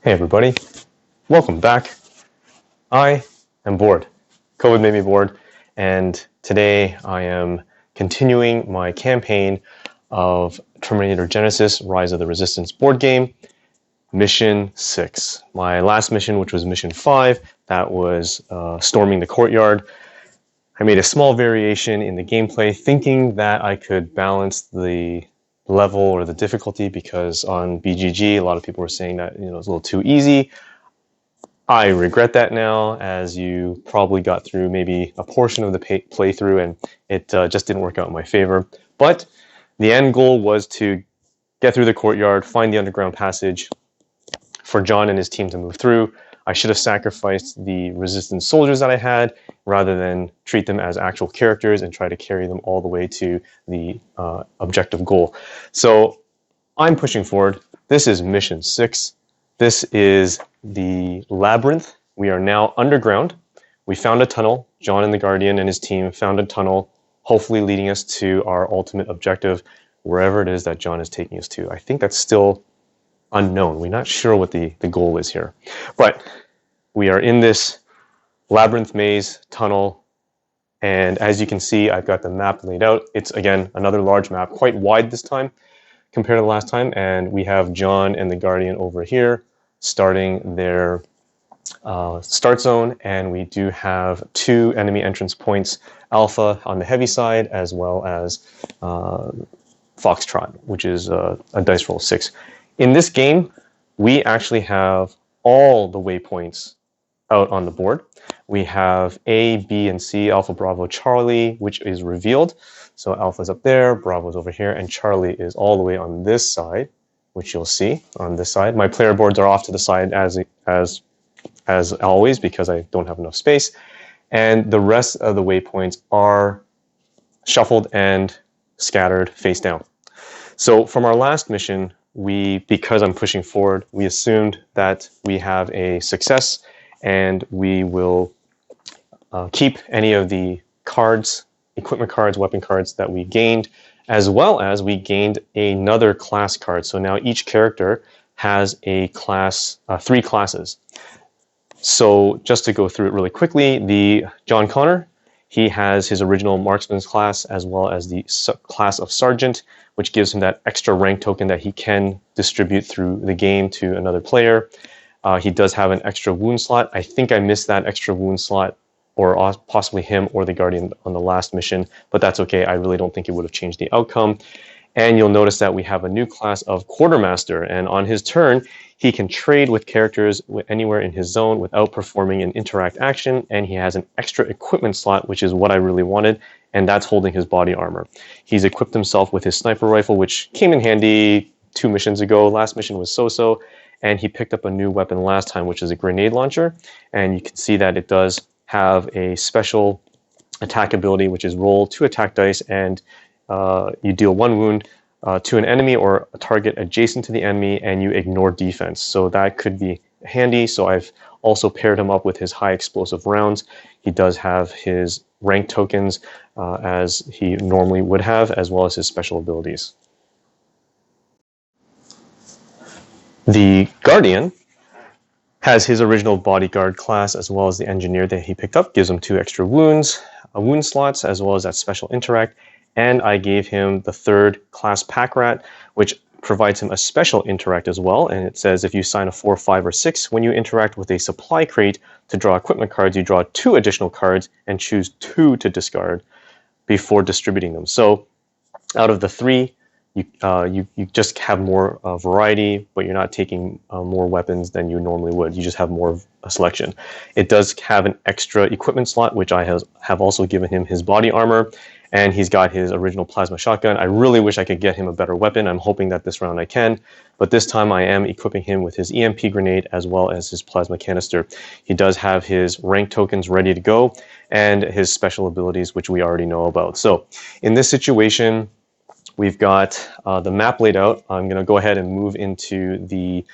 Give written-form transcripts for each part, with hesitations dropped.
Hey everybody, welcome back. I am bored. COVID made me bored, and today I am continuing my campaign of Terminator Genisys Rise of the Resistance board game, Mission 6. My last mission, which was Mission 5, that was storming the courtyard. I made a small variation in the gameplay, thinking that I could balance the level or the difficulty, because on BGG a lot of people were saying that it was a little too easy. I regret that now, as you probably got through maybe a portion of the playthrough and it just didn't work out in my favor. But the end goal was to get through the courtyard, find the underground passage for John and his team to move through. I should have sacrificed the resistance soldiers that I had rather than treat them as actual characters and try to carry them all the way to the objective goal. So I'm pushing forward. This is Mission 6. This is the Labyrinth. We are now underground. We found a tunnel. John and the Guardian and his team found a tunnel, hopefully leading us to our ultimate objective, wherever it is that John is taking us to. I think that's still unknown. We're not sure what the goal is here. But we are in this labyrinth maze tunnel, and as you can see, I've got the map laid out. It's, again, another large map, quite wide this time compared to the last time, and we have John and the Guardian over here starting their start zone, and we do have two enemy entrance points, Alpha on the heavy side, as well as Foxtrot, which is a dice roll 6. In this game, we actually have all the waypoints out on the board. We have A, B, and C, Alpha, Bravo, Charlie, which is revealed. So Alpha's up there, Bravo's over here, and Charlie is all the way on this side, which you'll see on this side. My player boards are off to the side as always, because I don't have enough space. And the rest of the waypoints are shuffled and scattered face down. So from our last mission, because I'm pushing forward, we assumed that we have a success, and we will keep any of the cards, equipment cards, weapon cards that we gained, as well as we gained another class card. So now each character has a class, 3 classes. So just to go through it really quickly, the John Connor, he has his original marksman's class as well as the class of sergeant, which gives him that extra rank token that he can distribute through the game to another player. He does have an extra wound slot. I think I missed that extra wound slot, or possibly him or the Guardian on the last mission, but that's okay. I really don't think it would have changed the outcome. And you'll notice that we have a new class of Quartermaster, and on his turn, he can trade with characters anywhere in his zone without performing an interact action, and he has an extra equipment slot, which is what I really wanted, and that's holding his body armor. He's equipped himself with his sniper rifle, which came in handy 2 missions ago. Last mission was so-so, and he picked up a new weapon last time, which is a grenade launcher, and you can see that it does have a special attack ability, which is roll 2 attack dice, and you deal 1 wound to an enemy or a target adjacent to the enemy, and you ignore defense. So that could be handy. So I've also paired him up with his high explosive rounds. He does have his rank tokens as he normally would have, as well as his special abilities. The Guardian has his original bodyguard class as well as the engineer that he picked up, gives him 2 extra wounds, wound slots, as well as that special interact. And I gave him the 3rd class Pack Rat, which provides him a special interact as well. And it says if you sign a 4, 5, or 6, when you interact with a supply crate to draw equipment cards, you draw 2 additional cards and choose 2 to discard before distributing them. So out of the 3, you just have more variety, but you're not taking more weapons than you normally would. You just have more of a selection. It does have an extra equipment slot, which I have also given him his body armor, and he's got his original plasma shotgun. I really wish I could get him a better weapon. I'm hoping that this round I can, but this time I am equipping him with his EMP grenade as well as his plasma canister. He does have his rank tokens ready to go and his special abilities, which we already know about. So in this situation, we've got the map laid out. I'm going to go ahead and move into the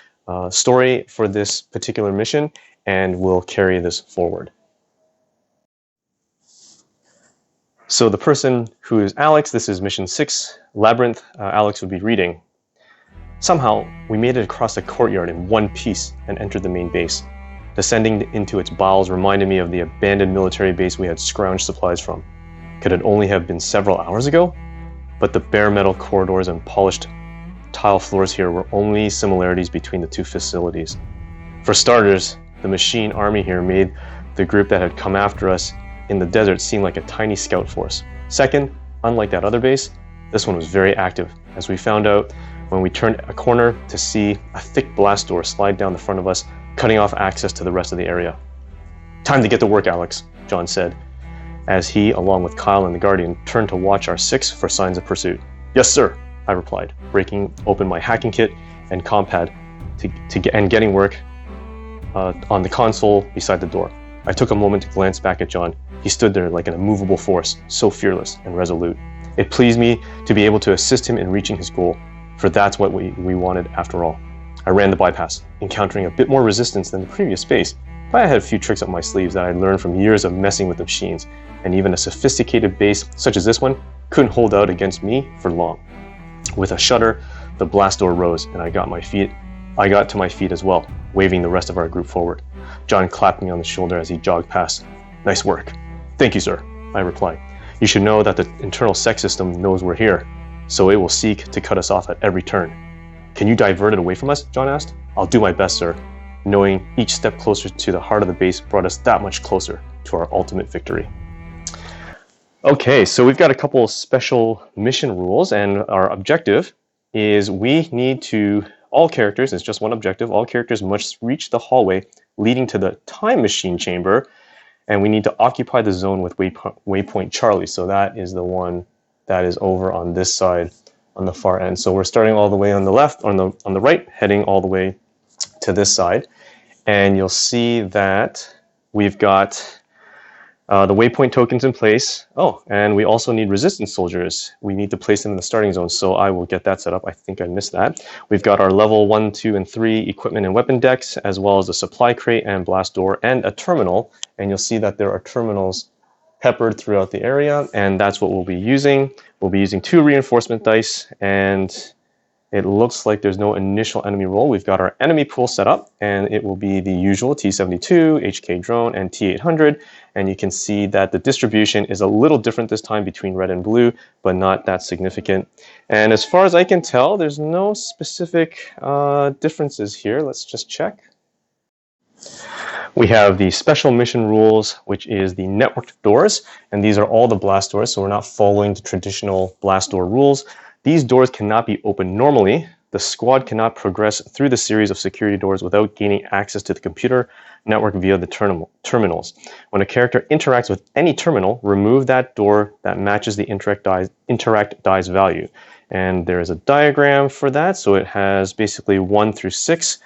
story for this particular mission, and we'll carry this forward. So the person who is Alex, this is Mission 6, Labyrinth, Alex would be reading. Somehow, we made it across the courtyard in one piece and entered the main base. Descending into its bowels reminded me of the abandoned military base we had scrounged supplies from. Could it only have been several hours ago? But the bare metal corridors and polished tile floors here were only similarities between the two facilities. For starters, the machine army here made the group that had come after us in the desert seem like a tiny scout force. Second, unlike that other base, this one was very active, as we found out when we turned a corner to see a thick blast door slide down the front of us, cutting off access to the rest of the area. "Time to get to work, Alex," John said, as he, along with Kyle and the Guardian, turned to watch our six for signs of pursuit. "Yes, sir," I replied, breaking open my hacking kit and compad and getting work on the console beside the door. I took a moment to glance back at John. He stood there like an immovable force, so fearless and resolute. It pleased me to be able to assist him in reaching his goal, for that's what we wanted after all. I ran the bypass, encountering a bit more resistance than the previous base, but I had a few tricks up my sleeves that I'd learned from years of messing with the machines, and even a sophisticated base such as this one couldn't hold out against me for long. With a shudder, the blast door rose, and I got to my feet as well, waving the rest of our group forward. John clapped me on the shoulder as he jogged past. "Nice work." "Thank you, sir," I replied. "You should know that the internal sec system knows we're here, so it will seek to cut us off at every turn." "Can you divert it away from us?" John asked. "I'll do my best, sir," knowing each step closer to the heart of the base brought us that much closer to our ultimate victory. Okay, so we've got a couple of special mission rules, and our objective is we need to, all characters, it's just one objective, all characters must reach the hallway leading to the time machine chamber, and we need to occupy the zone with Waypoint Charlie. So that is the one that is over on this side, on the far end. So we're starting all the way on the left, on the right, heading all the way to this side, and you'll see that we've got the waypoint tokens in place. Oh, and we also need resistance soldiers. We need to place them in the starting zone, so I will get that set up. I think I missed that. We've got our level 1, 2, and 3 equipment and weapon decks, as well as a supply crate and blast door and a terminal. And you'll see that there are terminals peppered throughout the area, and that's what we'll be using. We'll be using 2 reinforcement dice, and it looks like there's no initial enemy roll. We've got our enemy pool set up, and it will be the usual T-72, HK drone, and T-800. And you can see that the distribution is a little different this time between red and blue, but not that significant. And as far as I can tell, there's no specific differences here. Let's just check. We have the special mission rules, which is the networked doors, and these are all the blast doors, so we're not following the traditional blast door rules. These doors cannot be opened normally. The squad cannot progress through the series of security doors without gaining access to the computer network via the terminals. When a character interacts with any terminal, remove that door that matches the interact die's value. And there is a diagram for that, so it has basically 1 through 6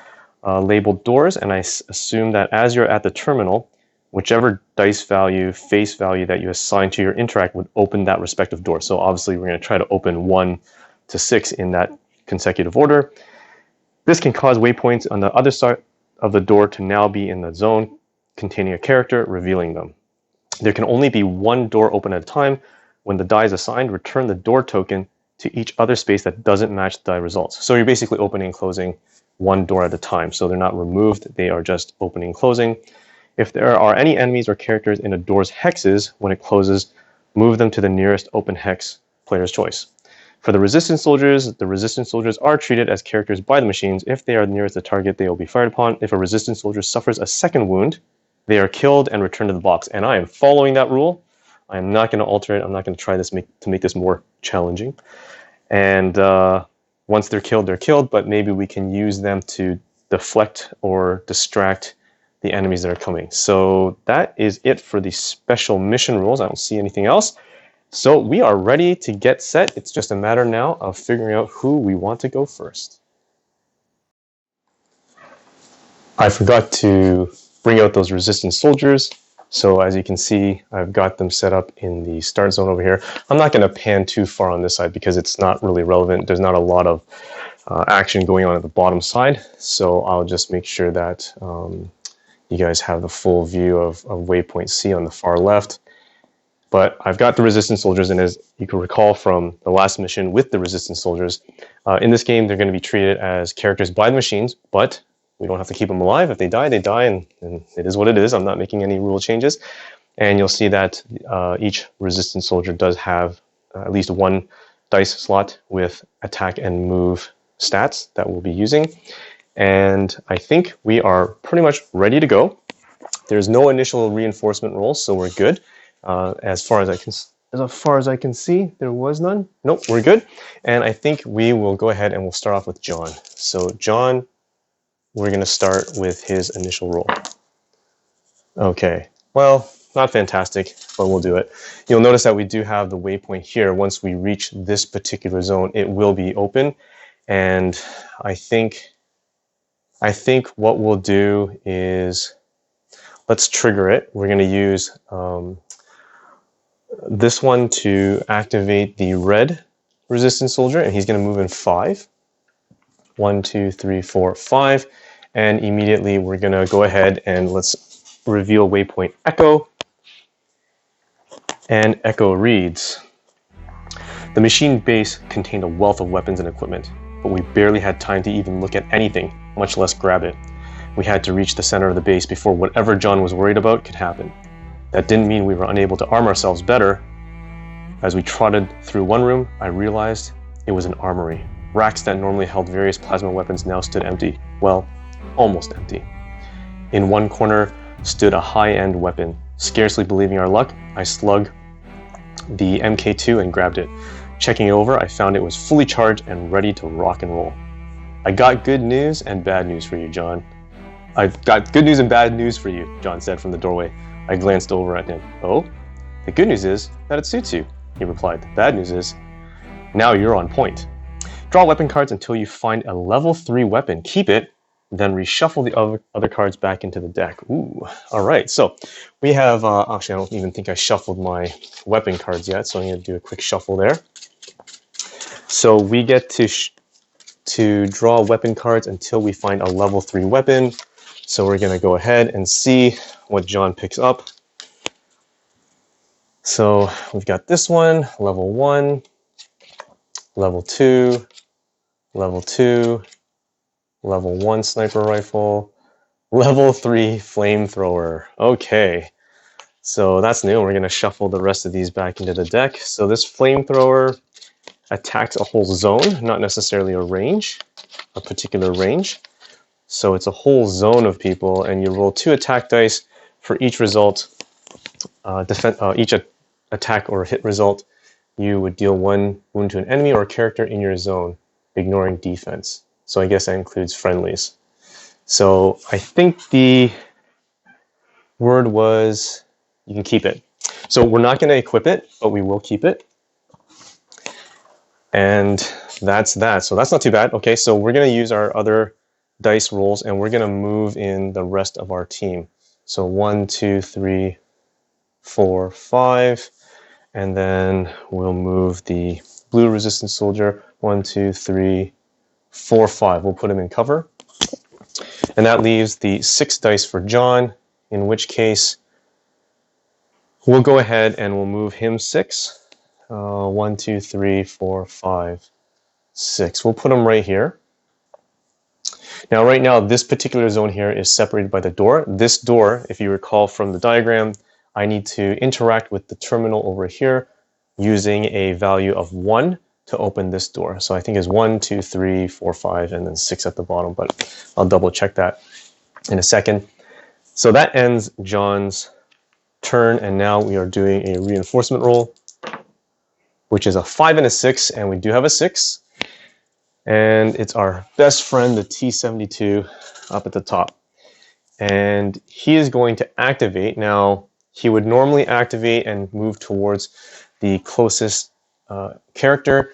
labeled doors, and I assume that as you're at the terminal, whichever dice value, face value that you assign to your interact would open that respective door. So obviously we're going to try to open 1 to 6 in that consecutive order. This can cause waypoints on the other side of the door to now be in the zone containing a character, revealing them. There can only be 1 door open at a time. When the die is assigned, return the door token to each other space that doesn't match the die results. So you're basically opening and closing 1 door at a time. So they're not removed, they are just opening and closing. If there are any enemies or characters in a door's hexes, when it closes, move them to the nearest open hex, player's choice. For the resistance soldiers are treated as characters by the machines. If they are nearest the target, they will be fired upon. If a resistance soldier suffers a second wound, they are killed and returned to the box. And I am following that rule. I am not going to alter it. I'm not going to try this to make this more challenging. And once they're killed, but maybe we can use them to deflect or distract the enemies that are coming. So that is it for the special mission rules. I don't see anything else. So we are ready to get set. It's just a matter now of figuring out who we want to go first. I forgot to bring out those resistance soldiers. So as you can see, I've got them set up in the start zone over here. I'm not going to pan too far on this side because it's not really relevant. There's not a lot of action going on at the bottom side. So I'll just make sure that you guys have the full view of Waypoint C on the far left. But I've got the resistance soldiers, and as you can recall from the last mission with the resistance soldiers, in this game they're going to be treated as characters by the machines, but we don't have to keep them alive. If they die, they die, and it is what it is. I'm not making any rule changes. And you'll see that each resistance soldier does have at least one dice slot with attack and move stats that we'll be using. And I think we are pretty much ready to go. There's no initial reinforcement rolls, so we're good. As far as I can see, there was none. Nope, we're good. And I think we will go ahead and we'll start off with John. So John, we're going to start with his initial roll. Okay, well, not fantastic, but we'll do it. You'll notice that we do have the waypoint here. Once we reach this particular zone, it will be open. And I think what we'll do is, let's trigger it. We're going to use this one to activate the red resistance soldier, and he's going to move in 5. 1, 2, 3, 4, 5. And immediately we're going to go ahead and let's reveal Waypoint Echo. And Echo reads, the machine base contained a wealth of weapons and equipment, but we barely had time to even look at anything, much less grab it. We had to reach the center of the base before whatever John was worried about could happen. That didn't mean we were unable to arm ourselves better. As we trotted through one room, I realized it was an armory. Racks that normally held various plasma weapons now stood empty. Well, almost empty. In one corner stood a high-end weapon. Scarcely believing our luck, I slugged the MK2 and grabbed it. Checking it over, I found it was fully charged and ready to rock and roll. I got good news and bad news for you, John. I've got good news and bad news for you, John said from the doorway. I glanced over at him. Oh? The good news is that it suits you, he replied. The bad news is, now you're on point. Draw weapon cards until you find a level 3 weapon. Keep it, then reshuffle the other cards back into the deck. Ooh, all right. So we have, actually, I don't even think I shuffled my weapon cards yet, so I'm going to do a quick shuffle there. So we get to draw weapon cards until we find a level 3 weapon. So we're going to go ahead and see what John picks up. So we've got this one, level 1, level 2, level 2, level 1 sniper rifle, level 3 flamethrower. Okay, so that's new. We're going to shuffle the rest of these back into the deck. So this flamethrower attacks a whole zone, not necessarily a range, a particular range. So it's a whole zone of people, and you roll 2 attack dice for each result. Each attack or hit result, you would deal 1 wound to an enemy or character in your zone, ignoring defense. So I guess that includes friendlies. So I think the word was you can keep it. So we're not going to equip it, but we will keep it. And that's that. So that's not too bad. Okay, so we're going to use our other dice rolls, and we're going to move in the rest of our team. So 1, 2, 3, 4, 5, and then we'll move the blue resistance soldier. 1, 2, 3, 4, 5. We'll put him in cover. And that leaves the 6 dice for John, in which case we'll go ahead and we'll move him 6. 1, 2, 3, 4, 5, 6. We'll put him right here. Now, right now, this particular zone here is separated by the door. This door, if you recall from the diagram, I need to interact with the terminal over here using a value of 1 to open this door. So I think it's 1, 2, 3, 4, 5, and then 6 at the bottom, but I'll double check that in a second. So that ends John's turn, and now we are doing a reinforcement roll, which is a 5 and a 6, and we do have a 6. And it's our best friend, the T-72, up at the top. And he is going to activate. Now, he would normally activate and move towards the closest character.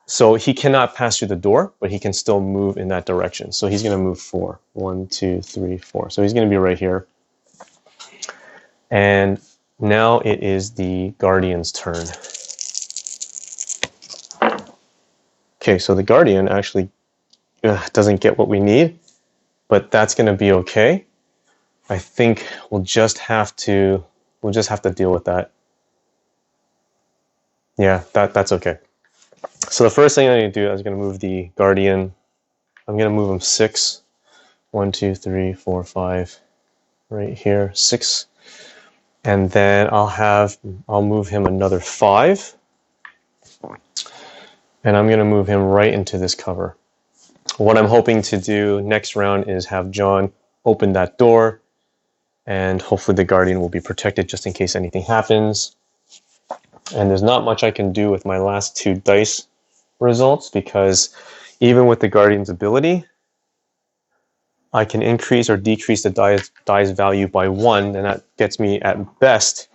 So he cannot pass through the door, but he can still move in that direction. So he's going to move 4. 1, 2, 3, 4. So he's going to be right here. And now it is the Guardian's turn. Okay, so the Guardian actually doesn't get what we need, but that's going to be okay. I think we'll just have to deal with that. Yeah, that's okay. So the first thing I'm going to do is going to move the Guardian. I'm going to move him 6. 1, 2, 3, 4, 5. Right here, 6. And then I'll move him another 5. And I'm going to move him right into this cover. What I'm hoping to do next round is have John open that door, and hopefully the Guardian will be protected just in case anything happens. And there's not much I can do with my last 2 dice results, because even with the Guardian's ability, I can increase or decrease the die's value by 1, and that gets me, at best,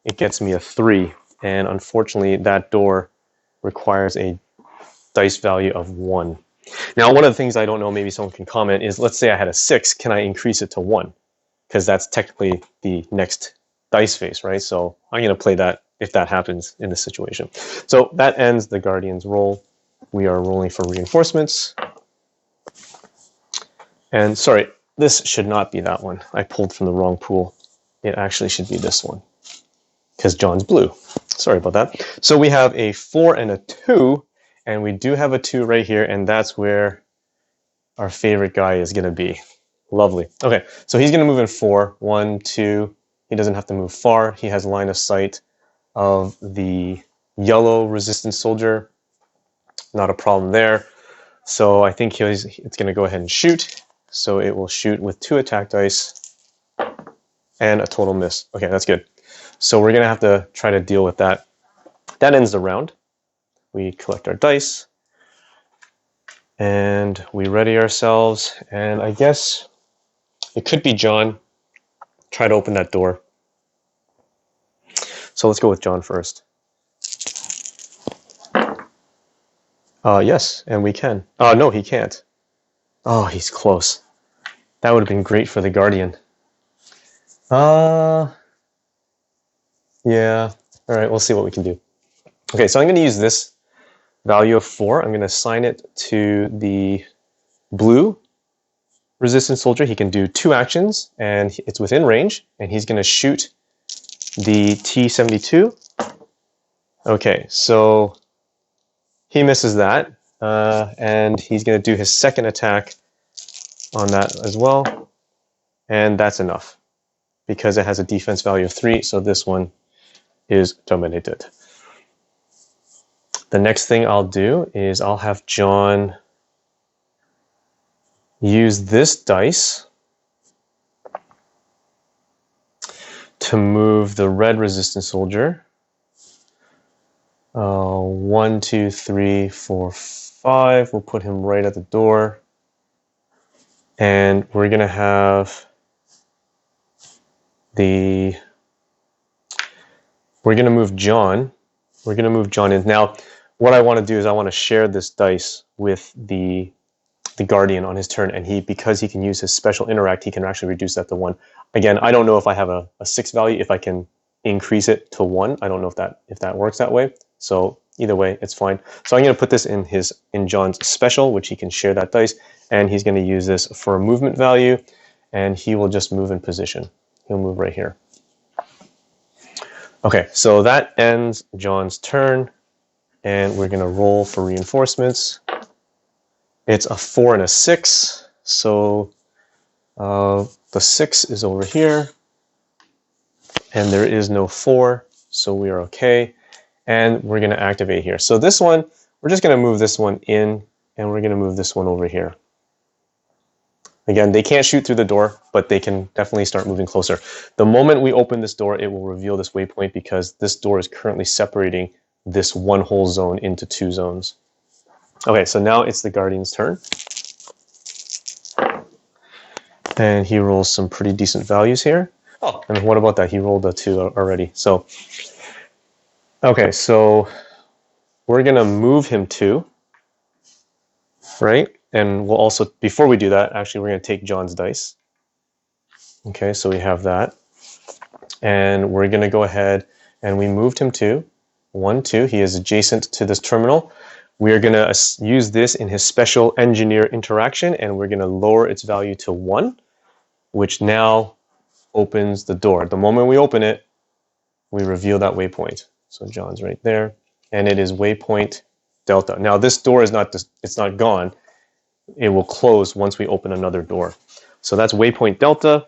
it gets me a 3. And unfortunately, that door requires a dice value of 1. Now, one of the things I don't know, maybe someone can comment, is let's say I had a 6, can I increase it to 1? Because that's technically the next dice phase, right? So I'm going to play that if that happens in this situation. So that ends the Guardian's roll. We are rolling for reinforcements. And sorry, this should not be that one. I pulled from the wrong pool. It actually should be this one, because John's blue. Sorry about that. So we have a 4 and a 2, and we do have a 2 right here, and that's where our favorite guy is going to be. Lovely. Okay, so he's going to move in 4. 1, 2. He doesn't have to move far. He has line of sight of the yellow resistance soldier. Not a problem there. So I think it's going to go ahead and shoot. So it will shoot with 2 attack dice and a total miss. Okay, that's good. So we're going to have to try to deal with that. That ends the round. We collect our dice. And we ready ourselves. And I guess it could be John. Try to open that door. So let's go with John first. Yes, and we can. No, he can't. Oh, he's close. That would have been great for the Guardian. Yeah. All right, we'll see what we can do. Okay, so I'm going to use this value of 4. I'm going to assign it to the blue resistance soldier. He can do 2 actions, and it's within range, and he's going to shoot the T-72. Okay, so he misses that, and he's going to do his second attack on that as well, and that's enough because it has a defense value of 3, so this one is terminated. The next thing I'll do is I'll have John use this dice to move the red resistance soldier. 1, 2, 3, 4, 5. We'll put him right at the door. And we're going to have we're going to move John. We're going to move John in. Now, what I want to do is I want to share this dice with the Guardian on his turn, and because he can use his special interact, he can actually reduce that to 1. Again, I don't know if I have a 6 value, if I can increase it to 1. I don't know if that works that way. So either way, it's fine. So I'm going to put this in John's special, which he can share that dice, and he's going to use this for a movement value, and he will just move in position. He'll move right here. Okay, so that ends John's turn, and we're going to roll for reinforcements. It's a 4 and a 6, so the 6 is over here, and there is no 4, so we are okay. And we're going to activate here. So this one, we're just going to move this one in, and we're going to move this one over here. Again, they can't shoot through the door, but they can definitely start moving closer. The moment we open this door, it will reveal this waypoint because this door is currently separating this one whole zone into 2 zones. Okay, so now it's the Guardian's turn. And he rolls some pretty decent values here. Oh, and what about that? He rolled a 2 already. So, okay, so we're going to move him 2, right? And we'll also, before we do that, actually, we're going to take John's dice. Okay, so we have that. And we're going to go ahead and we moved him 2. 1, 2. He is adjacent to this terminal. We are going to use this in his special engineer interaction, and we're going to lower its value to 1, which now opens the door. The moment we open it, we reveal that waypoint. So John's right there. and it is Waypoint Delta. Now this door is not, it's not gone. It will close once we open another door. So that's Waypoint Delta.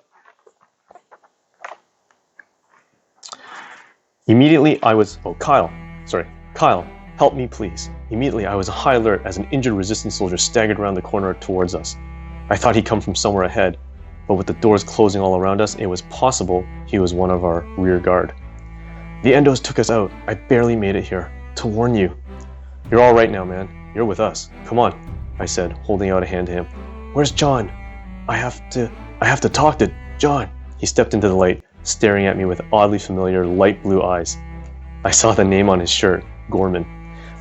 Immediately I was, oh, Kyle, help me please. Immediately I was on high alert as an injured resistance soldier staggered around the corner towards us. I thought he'd come from somewhere ahead, but with the doors closing all around us, it was possible he was one of our rear guard. The Endos took us out. I barely made it here. To warn you. You're all right now, man. You're with us. Come on, I said, holding out a hand to him. Where's John? I have to talk to John. He stepped into the light, staring at me with oddly familiar light blue eyes. I saw the name on his shirt, Gorman.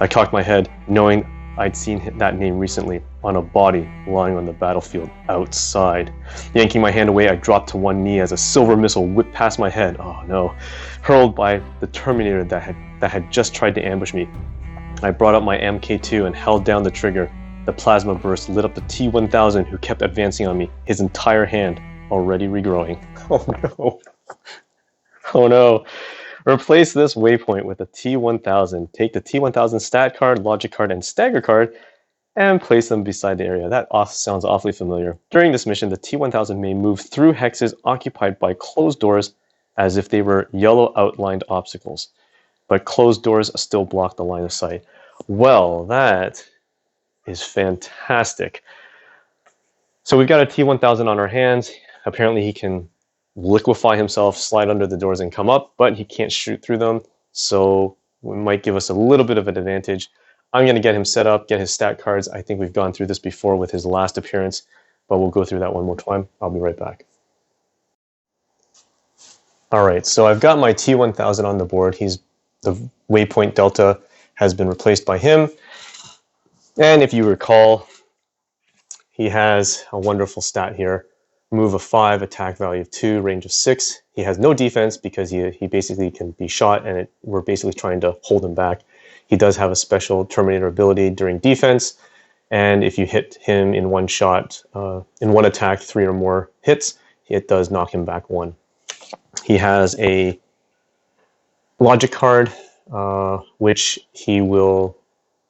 I cocked my head, knowing I'd seen that name recently on a body lying on the battlefield outside. Yanking my hand away, I dropped to one knee as a silver missile whipped past my head. Oh no, hurled by the Terminator that had just tried to ambush me. I brought up my MK2 and held down the trigger. The plasma burst lit up the T-1000 who kept advancing on me, his entire hand already regrowing. Oh no. Oh no. Replace this waypoint with a T-1000. Take the T-1000 stat card, logic card, and stagger card and place them beside the area. That sounds awfully familiar. During this mission, the T-1000 may move through hexes occupied by closed doors as if they were yellow outlined obstacles. But closed doors still block the line of sight. Well, that is fantastic. So we've got a T-1000 on our hands. Apparently he can liquefy himself, slide under the doors and come up, but he can't shoot through them, so it might give us a little bit of an advantage. I'm going to get him set up, get his stat cards. I think we've gone through this before with his last appearance, but we'll go through that one more time. I'll be right back. Alright, so I've got my T-1000 on the board. The Waypoint Delta has been replaced by him, and if you recall, he has a wonderful stat here. Move of 5, attack value of 2, range of 6. He has no defense because he basically can be shot, and we're basically trying to hold him back. He does have a special Terminator ability during defense, and if you hit him in one shot, in one attack, 3 or more hits, it does knock him back 1. He has a logic card, which he will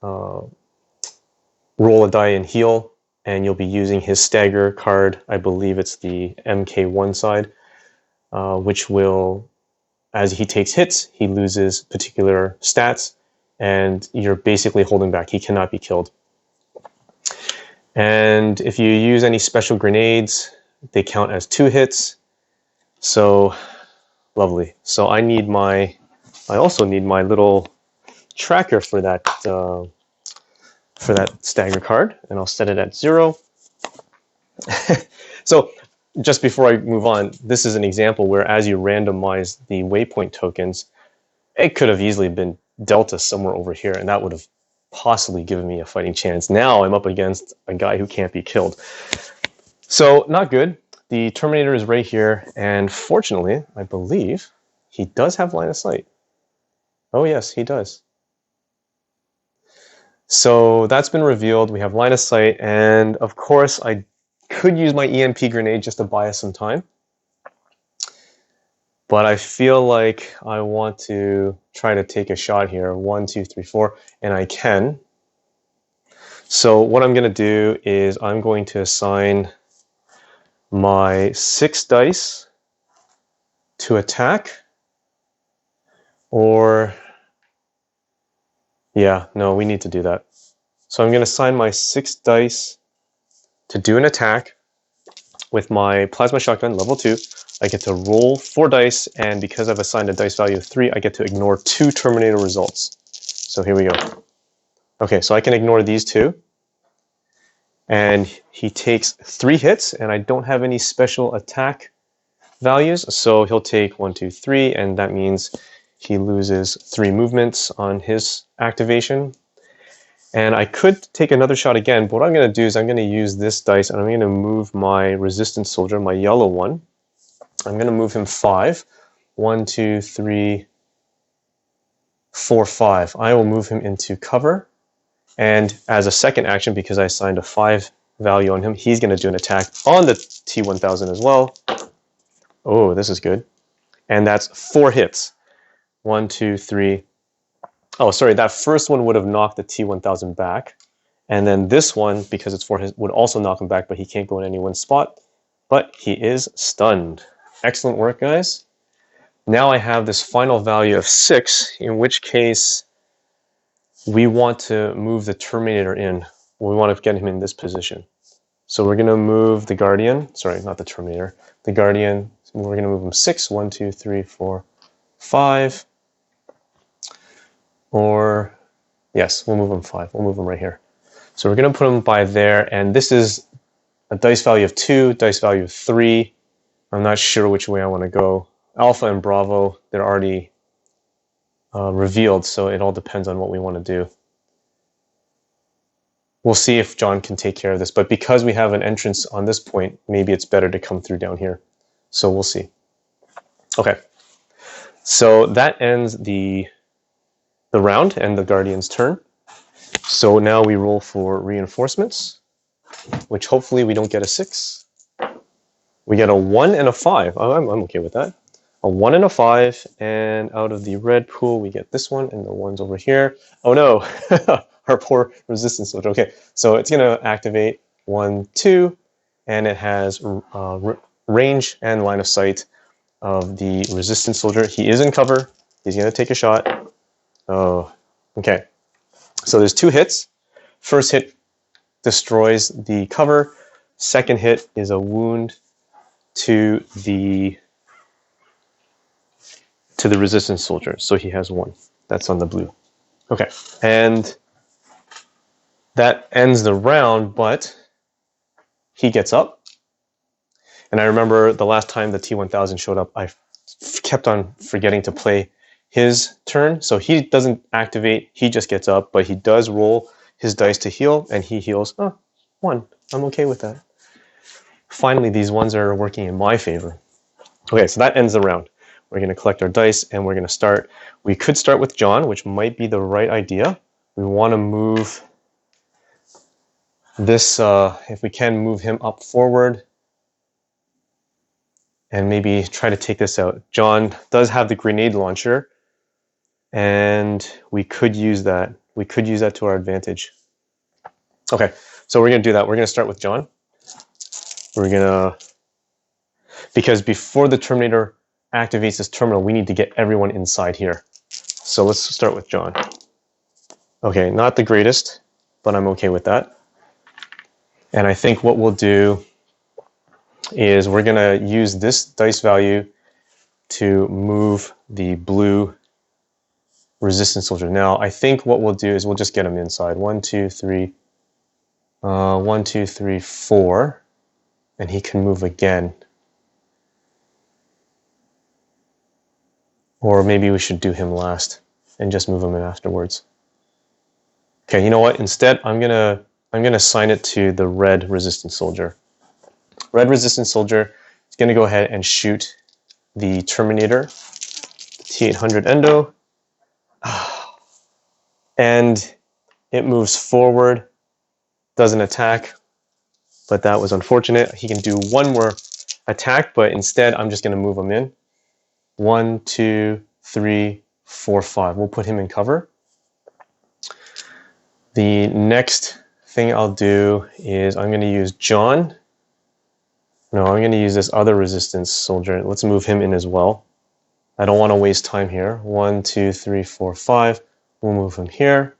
roll a die and heal, and you'll be using his stagger card. I believe it's the MK1 side, which will, as he takes hits, he loses particular stats, and you're basically holding back. He cannot be killed. And if you use any special grenades, they count as 2 hits. So, lovely. So I also need my little tracker for that stagger card, and I'll set it at 0. So just before I move on, this is an example where as you randomize the waypoint tokens, it could have easily been Delta somewhere over here, and that would have possibly given me a fighting chance. Now I'm up against a guy who can't be killed. So not good. The Terminator is right here, and fortunately, I believe he does have line of sight. Oh yes, he does. So that's been revealed. We have line of sight, and of course I could use my EMP grenade just to buy us some time. But I feel like I want to try to take a shot here. 1, 2, 3, 4, and I can. So what I'm going to do is I'm going to assign my 6 dice to attack, or yeah, no, we need to do that. So I'm going to assign my 6 dice to do an attack with my plasma shotgun level 2. I get to roll 4 dice, and because I've assigned a dice value of 3, I get to ignore 2 Terminator results. So here we go. Okay, so I can ignore these 2. And he takes 3 hits, and I don't have any special attack values, so he'll take 1, 2, 3, and that means he loses 3 movements on his activation. And I could take another shot again, but what I'm going to do is I'm going to use this dice, and I'm going to move my resistance soldier, my yellow one. I'm going to move him 5. 1, 2, 3, 4, 5. I will move him into cover. And as a second action, because I assigned a 5 value on him, he's going to do an attack on the T-1000 as well. Oh, this is good. And that's 4 hits. 1, 2, 3, Oh, sorry, that first one would have knocked the T-1000 back. And then this one, because it's for his, would also knock him back, but he can't go in any one spot. But he is stunned. Excellent work, guys. Now I have this final value of 6, in which case we want to move the Terminator in. We want to get him in this position. So we're going to move the Guardian. Sorry, not the Terminator. The Guardian. We're going to move him 6. 1, 2, 3, 4, 5. Or, yes, we'll move him 5. We'll move him right here. So we're going to put him by there. And this is a dice value of 2, dice value of 3. I'm not sure which way I want to go. Alpha and Bravo, they're already revealed, so it all depends on what we want to do. We'll see if John can take care of this, but because we have an entrance on this point, maybe it's better to come through down here. So we'll see. Okay, so that ends the round and the Guardian's turn. So now we roll for reinforcements, which hopefully we don't get a 6. We get a 1 and a 5. Oh, I'm okay with that. A 1 and a 5, and out of the red pool we get this one, and the one's over here. Oh no, our poor resistance soldier. Okay, so it's going to activate 1, 2, and it has range and line of sight of the resistance soldier. He is in cover. He's going to take a shot. Oh, okay. So there's 2 hits. First hit destroys the cover. Second hit is a wound to the resistance soldier. So he has 1. That's on the blue. Okay, and that ends the round, but he gets up. And I remember the last time the T-1000 showed up, I kept on forgetting to play his turn. So he doesn't activate, he just gets up, but he does roll his dice to heal, and he heals 1. I'm okay with that. Finally, these ones are working in my favor. Okay, so that ends the round. We're going to collect our dice, and we're going to start. We could start with John, which might be the right idea. We want to move this, if we can, move him up forward and maybe try to take this out. John does have the grenade launcher, and we could use that. We could use that to our advantage. Okay, so we're going to do that. We're going to start with John. We're going to, because before the Terminator activates this terminal, we need to get everyone inside here. So let's start with John. Okay, not the greatest, but I'm okay with that. And I think what we'll do is we're going to use this dice value to move the blue resistance soldier. Now, I think what we'll do is we'll just get him inside. 1, 2, 3, 1, 2, 3, 4, and he can move again. Or maybe we should do him last and just move him in afterwards. Okay, you know what? Instead, I'm gonna assign it to the red resistance soldier. Red resistance soldier is gonna go ahead and shoot the Terminator, T-800 Endo, and it moves forward, doesn't attack, but that was unfortunate. He can do 1 more attack, but instead I'm just gonna move him in. 1, 2, 3, 4, 5. We'll put him in cover. The next thing I'll do is I'm going to use John. No, I'm going to use this other resistance soldier. Let's move him in as well. I don't want to waste time here. 1, 2, 3, 4, 5. We'll move him here.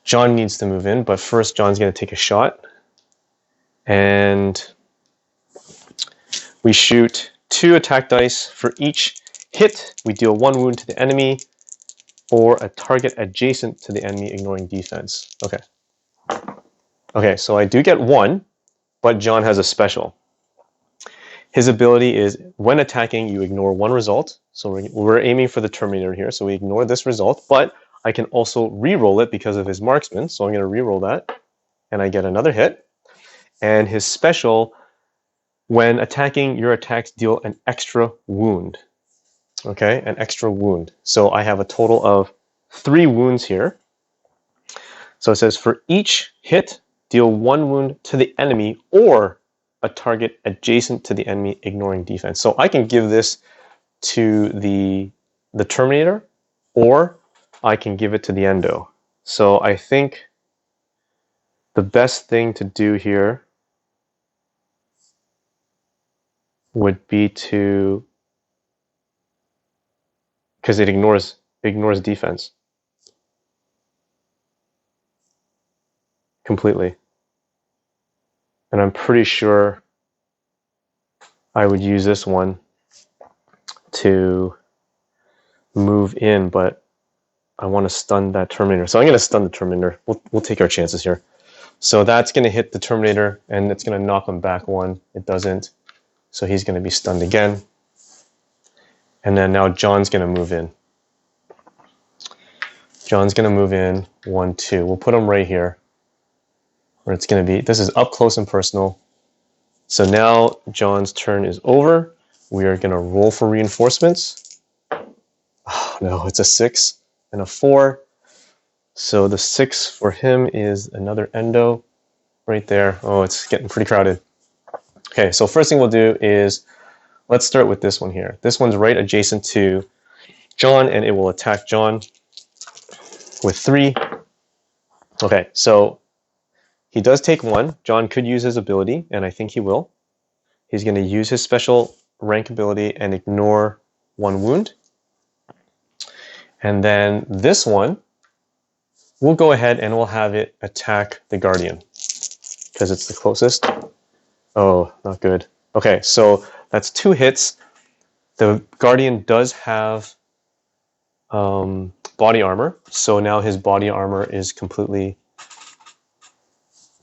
John needs to move in, but first John's going to take a shot. And we shoot 2 attack dice. For each hit, we deal 1 wound to the enemy or a target adjacent to the enemy, ignoring defense. Okay. Okay, so I do get 1, but John has a special. His ability is, when attacking, you ignore 1 result. So we're aiming for the Terminator here, so we ignore this result, but I can also re-roll it because of his marksman, so I'm going to re-roll that, and I get another hit. And his special, when attacking, your attacks deal an extra wound. Okay, an extra wound. So I have a total of 3 wounds here. So it says, for each hit, deal 1 wound to the enemy or a target adjacent to the enemy, ignoring defense. So I can give this to the Terminator, or I can give it to the endo. So I think the best thing to do here would be to, because it ignores defense completely. And I'm pretty sure I would use this one to move in, but I want to stun that Terminator. So I'm going to stun the Terminator. We'll take our chances here. So that's going to hit the Terminator, and it's going to knock him back one. It doesn't. So he's going to be stunned again. And then now John's going to move in. John's going to move in 1, 2. We'll put him right here, where it's going to be. This is up close and personal. So now John's turn is over. We are going to roll for reinforcements. Oh, no, it's a 6 and a 4. So the 6 for him is another endo right there. Oh, it's getting pretty crowded. Okay, so first thing we'll do is, let's start with this one here. This one's right adjacent to John, and it will attack John with 3. Okay, so he does take 1. John could use his ability, and I think he will. He's going to use his special rank ability and ignore 1 wound. And then this one, we'll go ahead and we'll have it attack the Guardian, because it's the closest. Oh, not good. Okay, so that's 2 hits. The Guardian does have body armor, so now his body armor is completely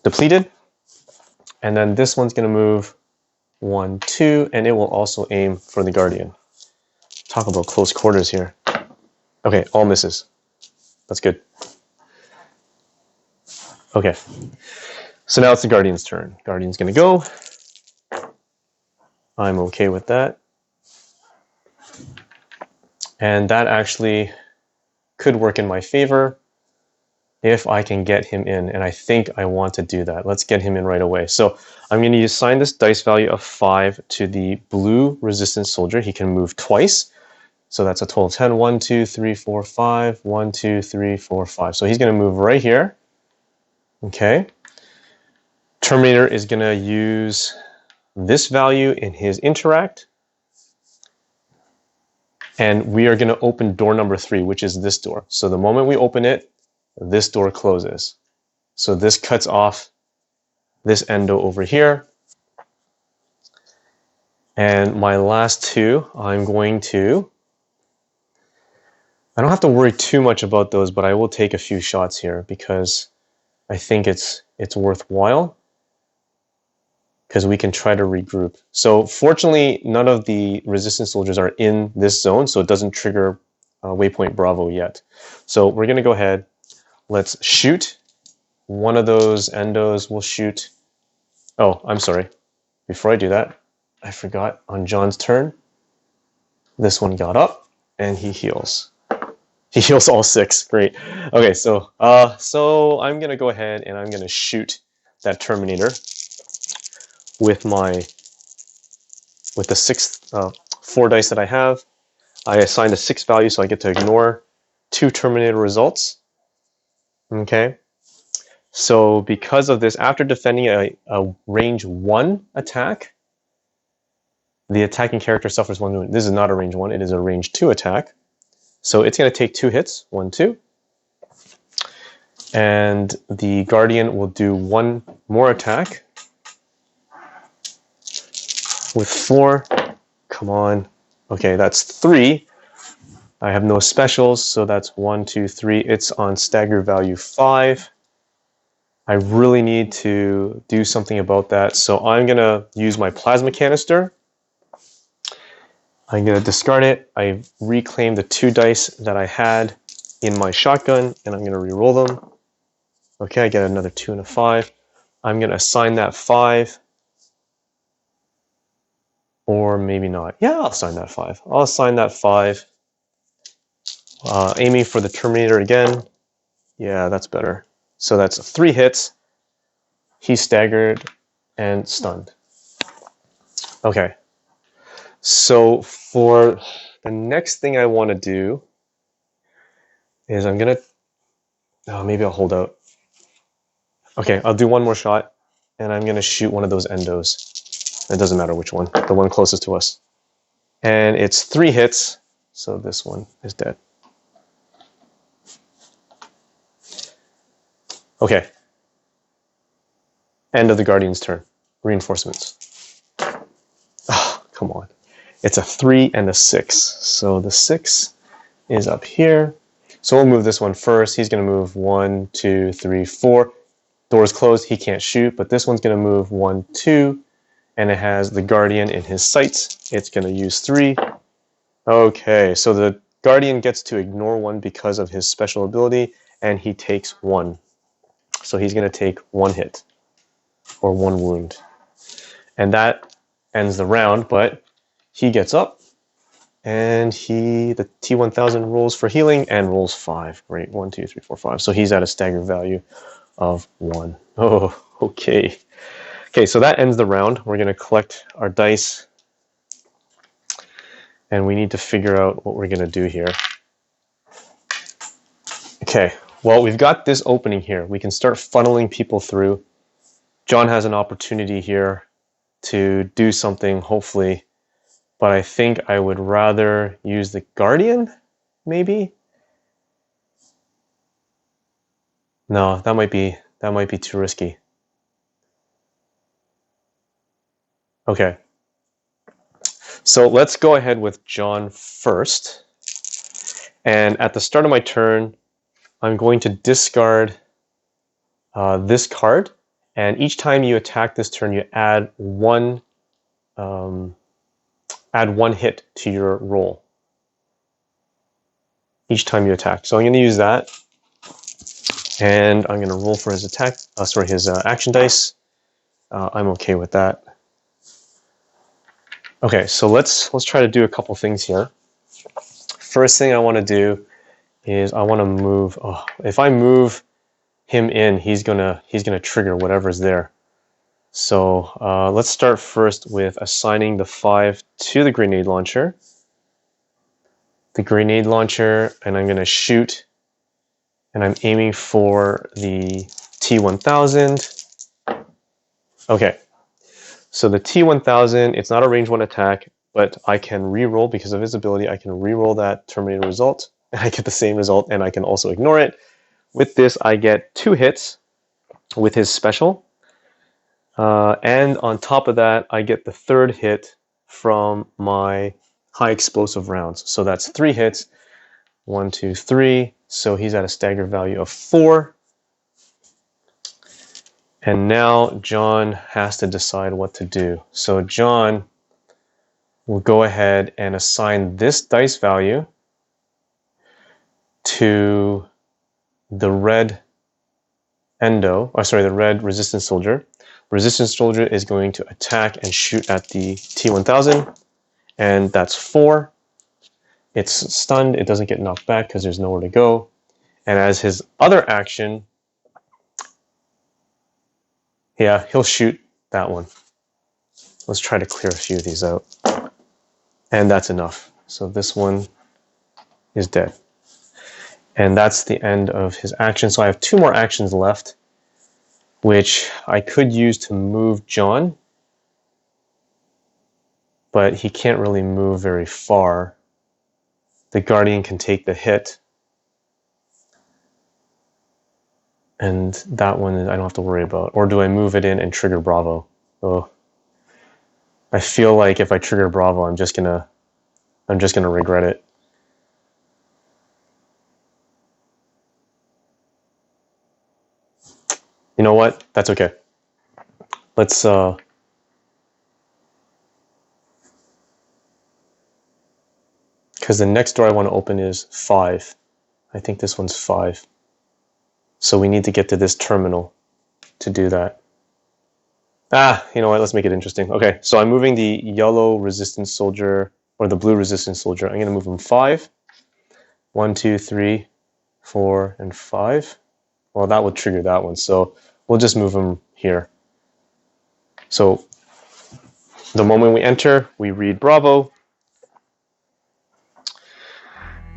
depleted. And then this one's going to move 1, 2, and it will also aim for the Guardian. Talk about close quarters here. Okay, all misses. That's good. Okay, so now it's the Guardian's turn. Guardian's going to go. I'm okay with that. And that actually could work in my favor if I can get him in, and I think I want to do that. Let's get him in right away. So I'm going to assign this dice value of 5 to the blue resistance soldier. He can move twice, so that's a total of 10. 1, 2, 3, 4, 5. 1, 2, 3, 4, 5. So he's going to move right here. Okay. Terminator is going to use this value in his interact, and we are going to open door number 3, which is this door. So the moment we open it, this door closes. So this cuts off this endo over here. And my last 2, I don't have to worry too much about those, but I will take a few shots here because I think it's worthwhile, because we can try to regroup. So fortunately, none of the resistance soldiers are in this zone, so it doesn't trigger Waypoint Bravo yet. So we're going to go ahead. Let's shoot one of those endos. We'll shoot. Oh, I'm sorry. Before I do that, I forgot on John's turn. This one got up, and he heals. He heals all 6. Great. Okay, so I'm going to go ahead and I'm going to shoot that Terminator with the 4 dice that I have. I assigned a 6 value, so I get to ignore 2 Terminator results. Okay. So because of this, after defending a range 1 attack, the attacking character suffers 1 wound. This is not a range 1, it is a range 2 attack. So it's going to take 2 hits, 1, 2. And the Guardian will do 1 more attack with 4. Come on. Okay, that's 3. I have no specials, so that's 1, 2, 3. It's on stagger value 5. I really need to do something about that, so I'm going to use my plasma canister. I'm going to discard it. I reclaim the 2 dice that I had in my shotgun, and I'm going to re-roll them. Okay, I get another 2 and a 5. I'm going to assign that 5. Or maybe not. Yeah, I'll assign that 5. I'll assign that 5. Aiming for the Terminator again. Yeah, that's better. So that's 3 hits. He's staggered and stunned. Okay. So for the next thing I want to do is I'm gonna, oh, maybe I'll hold out. Okay, I'll do one more shot, and I'm gonna shoot one of those endos. It doesn't matter which one, the one closest to us. And it's 3 hits, so this one is dead. Okay. End of the Guardian's turn. Reinforcements. Oh, come on. It's a 3 and a 6. So the 6 is up here. So we'll move this one first. He's going to move 1, 2, 3, 4. Door's closed. He can't shoot, but this one's going to move 1, 2. And it has the Guardian in his sights. It's going to use 3. Okay, so the Guardian gets to ignore 1 because of his special ability, and he takes 1. So he's going to take 1 hit, or 1 wound. And that ends the round, but he gets up, and the T-1000 rolls for healing, and rolls 5. Great, 1, 2, 3, 4, 5. So he's at a stagger value of 1. Oh, okay. Okay, so that ends the round. We're going to collect our dice, and we need to figure out what we're going to do here. Okay, well, we've got this opening here. We can start funneling people through. John has an opportunity here to do something, hopefully, but I think I would rather use the Guardian, maybe? No, that might be too risky. Okay. So let's go ahead with John first. And at the start of my turn, I'm going to discard this card. And each time you attack this turn, you add one hit to your roll. Each time you attack. So I'm going to use that. And I'm going to roll for his attack. His action dice. I'm okay with that. Okay, so let's try to do a couple things here. First thing I want to do is I want to move. Oh, if I move him in, he's gonna trigger whatever's there. So let's start first with assigning the 5 to the grenade launcher. The grenade launcher, and I'm gonna shoot, and I'm aiming for the T-1000. Okay. So the T-1000, it's not a range 1 attack, but I can re-roll because of his ability. I can re-roll that Terminator result, and I get the same result, and I can also ignore it. With this, I get 2 hits with his special, and on top of that, I get the 3rd hit from my high explosive rounds. So that's 3 hits, 1, 2, 3. So he's at a stagger value of 4. And now John has to decide what to do. So John will go ahead and assign this dice value to the red the red resistance soldier. Resistance soldier is going to attack and shoot at the T-1000, and that's 4. It's stunned. It doesn't get knocked back because there's nowhere to go. And as his other action, yeah, he'll shoot that one. Let's try to clear a few of these out. And that's enough. So this one is dead. And that's the end of his action. So I have 2 more actions left, which I could use to move John. But he can't really move very far. The Guardian can take the hit. And that one I don't have to worry about. Or do I move it in and trigger Bravo? Oh, I feel like if I trigger Bravo, I'm just gonna regret it. You know what? That's okay. Let's because the next door I want to open is 5. I think this one's 5. So we need to get to this terminal to do that. You know what? Let's make it interesting. Okay, so I'm moving the yellow resistance soldier, or the blue resistance soldier. I'm going to move him 5. 1, 2, 3, 4, and 5. Well, that would trigger that one, so we'll just move him here. So the moment we enter, we read Bravo.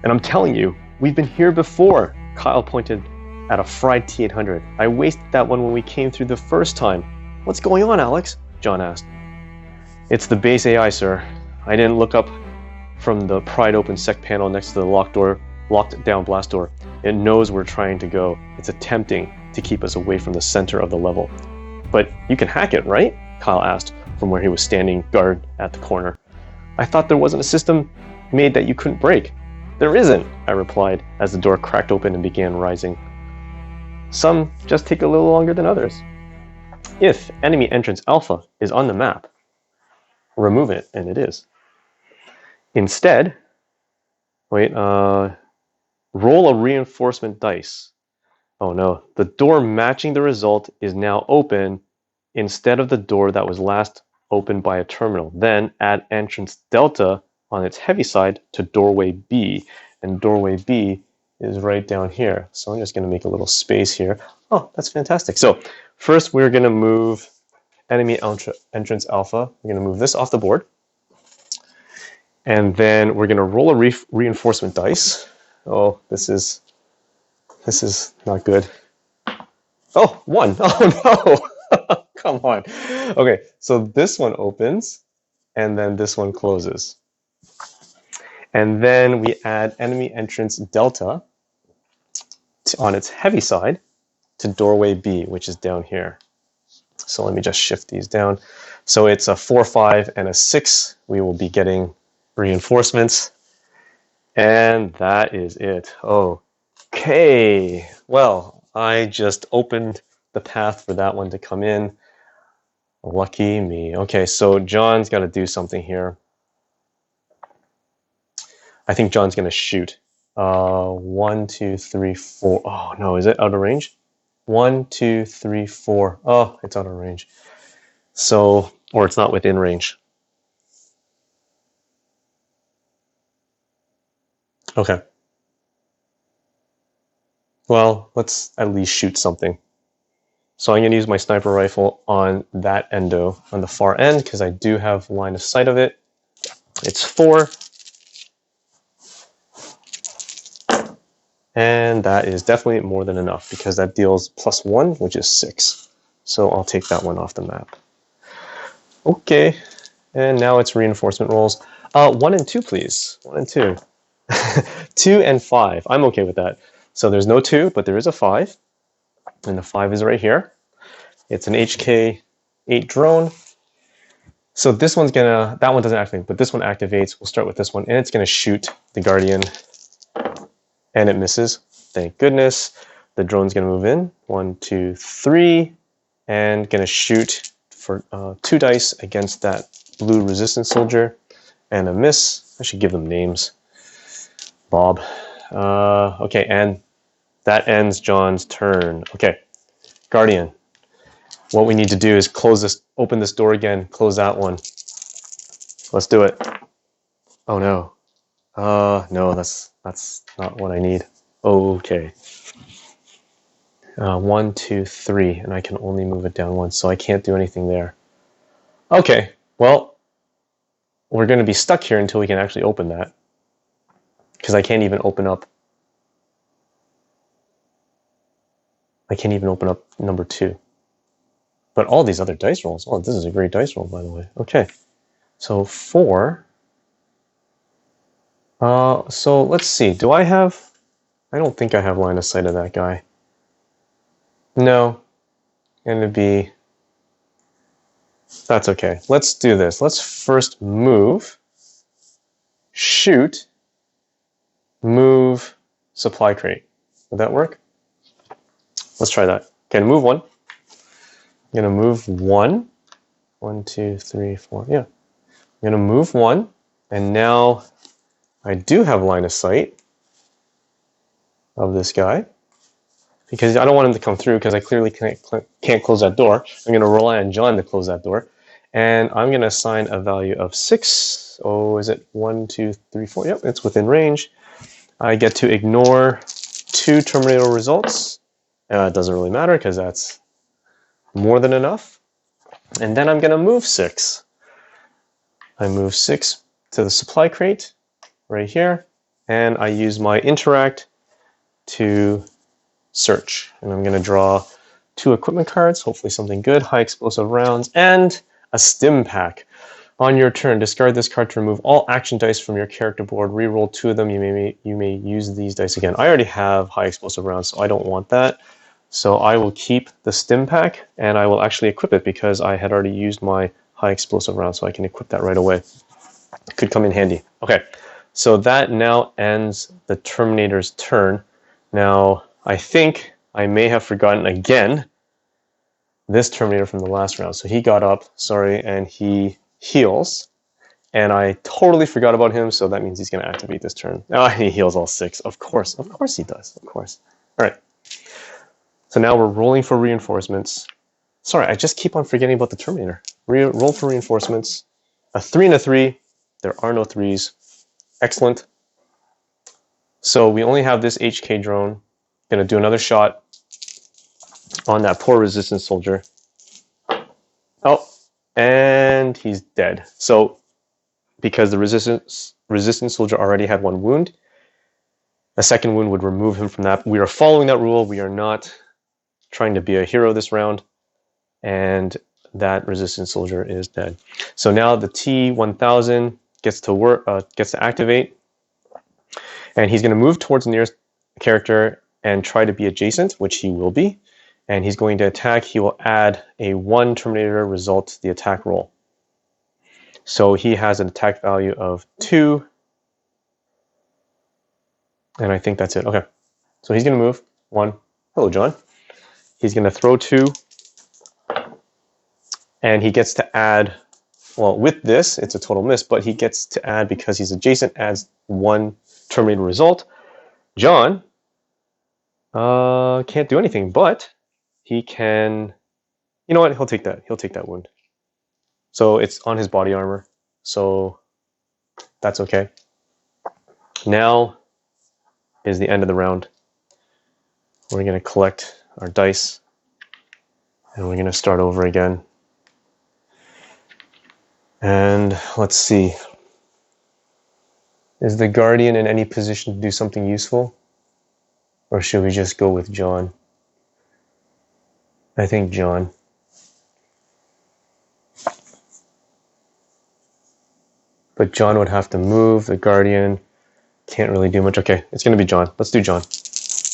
And I'm telling you, We've been here before, Kyle pointed at a fried T800. I wasted that one when we came through the first time. What's going on, Alex? John asked. It's the base AI, sir. I didn't look up from the pried open sec panel next to the locked down blast door. It knows we're trying to go. It's attempting to keep us away from the center of the level. But you can hack it, right? Kyle asked from where he was standing guard at the corner. I thought there wasn't a system made that you couldn't break. There isn't, I replied as the door cracked open and began rising. Some just take a little longer than others. If enemy entrance alpha is on the map, remove it, and it is. Instead, roll a reinforcement dice. Oh no, the door matching the result is now open instead of the door that was last opened by a terminal. Then add entrance delta on its heavy side to doorway B, and doorway B is right down here. So I'm just going to make a little space here. Oh, that's fantastic. So first we're going to move enemy entrance alpha. We're going to move this off the board. And then we're going to roll a reinforcement dice. Oh, this is not good. Oh, 1. Oh no. Come on. Okay, so this one opens and then this one closes. And then we add enemy entrance delta on its heavy side to doorway B, which is down here. So let me just shift these down. So it's a 4, 5, and a 6. We will be getting reinforcements. And that is it. Okay. Well, I just opened the path for that one to come in. Lucky me. Okay, so John's got to do something here. I think John's going to shoot. 1, 2, 3, 4. Oh, no, is it out of range? 1, 2, 3, 4. Oh, it's out of range. So, or it's not within range. Okay. Well, let's at least shoot something. So I'm going to use my sniper rifle on that endo, on the far end, because I do have line of sight of it. It's 4. And that is definitely more than enough, because that deals +1, which is 6. So I'll take that one off the map. Okay. And now it's reinforcement rolls. 1 and 2, please. 1 and 2. 2 and 5. I'm okay with that. So there's no 2, but there is a 5. And the 5 is right here. It's an HK-8 drone. So this one's gonna, that one doesn't activate, but this one activates. We'll start with this one, and it's gonna shoot the Guardian, and it misses. Thank goodness. The drone's gonna move in. 1, 2, 3, and gonna shoot for 2 dice against that blue resistance soldier, and a miss. I should give them names. Bob. Okay, and that ends John's turn. Okay, Guardian. What we need to do is close this, open this door again, close that one. Let's do it. Oh no. No, that's not what I need. Okay. 1, 2, 3, and I can only move it down 1, so I can't do anything there. Okay, well, we're going to be stuck here until we can actually open that, because I can't even open up. I can't even open up number 2. But all these other dice rolls. Oh, this is a great dice roll, by the way. Okay, so 4. So let's see. Do I have? I don't think I have line of sight of that guy. No, and it'd be. That's okay. Let's do this. Let's first move, shoot, move, supply crate. Would that work? Let's try that. Okay, move 1. I'm going to move 1. 1, 2, 3, 4. Yeah. I'm going to move 1. And now I do have line of sight of this guy, because I don't want him to come through, because I clearly can't close that door. I'm going to rely on John to close that door. And I'm going to assign a value of 6. Oh, is it 1, 2, 3, 4? Yep, it's within range. I get to ignore 2 Terminator results. It doesn't really matter, because that's more than enough. And then I'm going to move 6. I move 6 to the supply crate right here. and I use my interact to search. And I'm going to draw 2 equipment cards, hopefully something good, high explosive rounds, and a stim pack. On your turn, discard this card to remove all action dice from your character board. Reroll 2 of them. You may use these dice again. I already have high explosive rounds, so I don't want that. So I will keep the stim pack, and I will actually equip it because I had already used my high explosive round, so I can equip that right away. It could come in handy. Okay, so that now ends the Terminator's turn. Now, I think I may have forgotten again this Terminator from the last round. So he got up, sorry, and he heals. And I totally forgot about him, so that means he's going to activate this turn. Oh, he heals all 6. Of course he does. Of course. All right. So now we're rolling for reinforcements. Sorry, I just keep on forgetting about the Terminator. Roll for reinforcements. A 3 and a 3. There are no 3s. Excellent. So we only have this HK drone. Going to do another shot on that poor resistance soldier. Oh, and he's dead. So because the resistance soldier already had 1 wound, a second wound would remove him from that. We are following that rule. We are not trying to be a hero this round, and that resistance soldier is dead. So now the T-1000 gets to activate, and he's going to move towards the nearest character and try to be adjacent, which he will be. And he's going to attack. He will add a 1 Terminator result to the attack roll. So he has an attack value of 2. And I think that's it. Okay. So he's going to move 1. Hello, John. He's going to throw 2. And he gets to add, well, with this, it's a total miss, but he gets to add, because he's adjacent, adds 1 Terminator result. John can't do anything, but he can, you know what, he'll take that. He'll take that wound. So it's on his body armor, so that's okay. Now is the end of the round. We're going to collect our dice, and we're going to start over again. And let's see. Is the Guardian in any position to do something useful? Or should we just go with John? I think John. But John would have to move. The Guardian can't really do much. Okay, it's going to be John. Let's do John.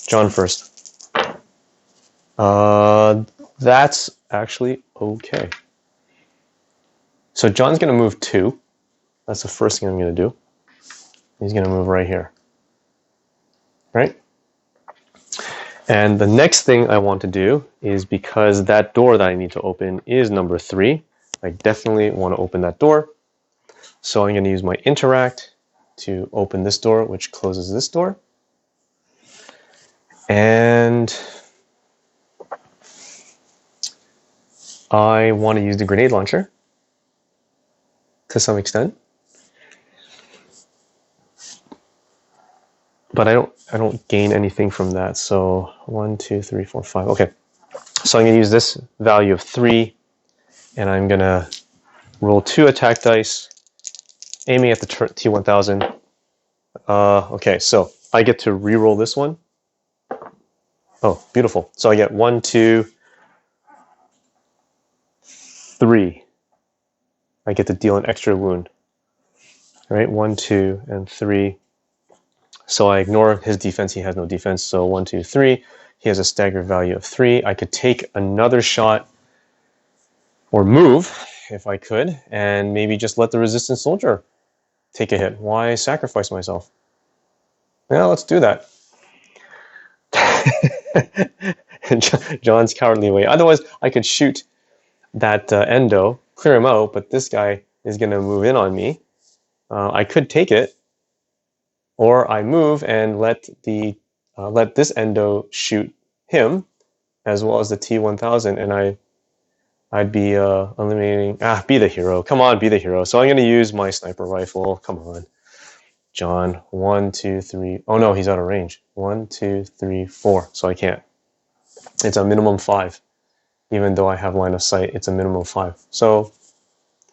John first. That's actually okay. So John's going to move 2. That's the first thing I'm going to do. He's going to move right here. Right? And the next thing I want to do is, because that door that I need to open is number 3, I definitely want to open that door. So I'm going to use my interact to open this door, which closes this door. And I want to use the grenade launcher to some extent. But I don't gain anything from that. So 1, 2, 3, 4, 5. Okay. So I'm going to use this value of 3, and I'm going to roll 2 attack dice, aiming at the T-1000. Okay, so I get to re-roll this one. Oh, beautiful. So I get 1, 2, 3. I get to deal an extra wound. All right, 1, 2, and 3. So I ignore his defense. He has no defense. So 1, 2, 3. He has a stagger value of 3. I could take another shot or move if I could, and maybe just let the resistance soldier take a hit. Why sacrifice myself? Yeah, let's do that. John's cowardly way. Otherwise, I could shoot that endo, clear him out, but this guy is going to move in on me. I could take it, or I move and let this endo shoot him, as well as the T-1000, and I'd be eliminating. Be the hero. Come on, be the hero. So I'm going to use my sniper rifle. Come on, John. 1, 2, 3. Oh no, he's out of range. 1, 2, 3, 4. So I can't. It's a minimum 5. Even though I have line of sight, it's a minimum 5. So